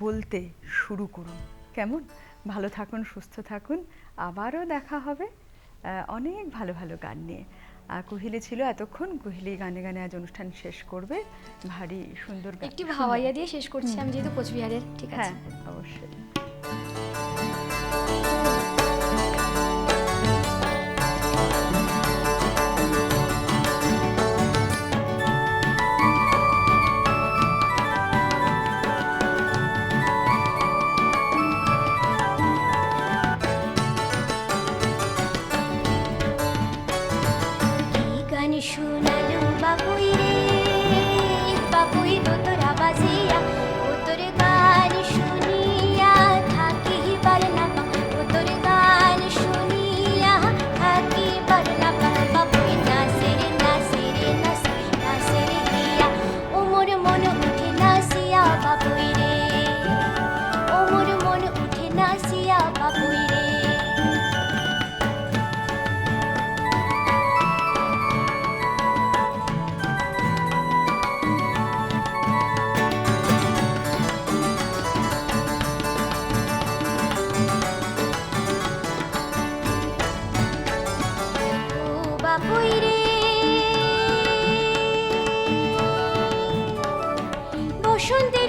বলতে শুরু করুন। কেমন? ভালো থাকুন, সুস্থ থাকুন, আবারও দেখা হবে অনেক ভালো ভালো গান নিয়ে। কুহেলি ছিল এতক্ষণ, কুহেলি গানে গানে আজ অনুষ্ঠান শেষ করবে। ভারী সুন্দর গান একটি ভাওয়াইয়া দিয়ে শেষ করছি আমি, যেহেতু কোচবিহারের। ঠিক আছে, হ্যাঁ অবশ্যই। শোনালো বাবুই রে, বাবুই দোতরা বাজিয়া, ও তোর গান শুনিয়া থাকিবার না পা, ও তোর গান শুনিয়া থাকিবার না পা। বাবুই নাচে রে নাচে রে নাচে, নাচে রে দিয়া, ও মোর মন উঠে নাচিয়া বাবুই রে, ও মোর মন উঠে নাচিয়া বাবুই রে। বাবুই রে, বসন্তে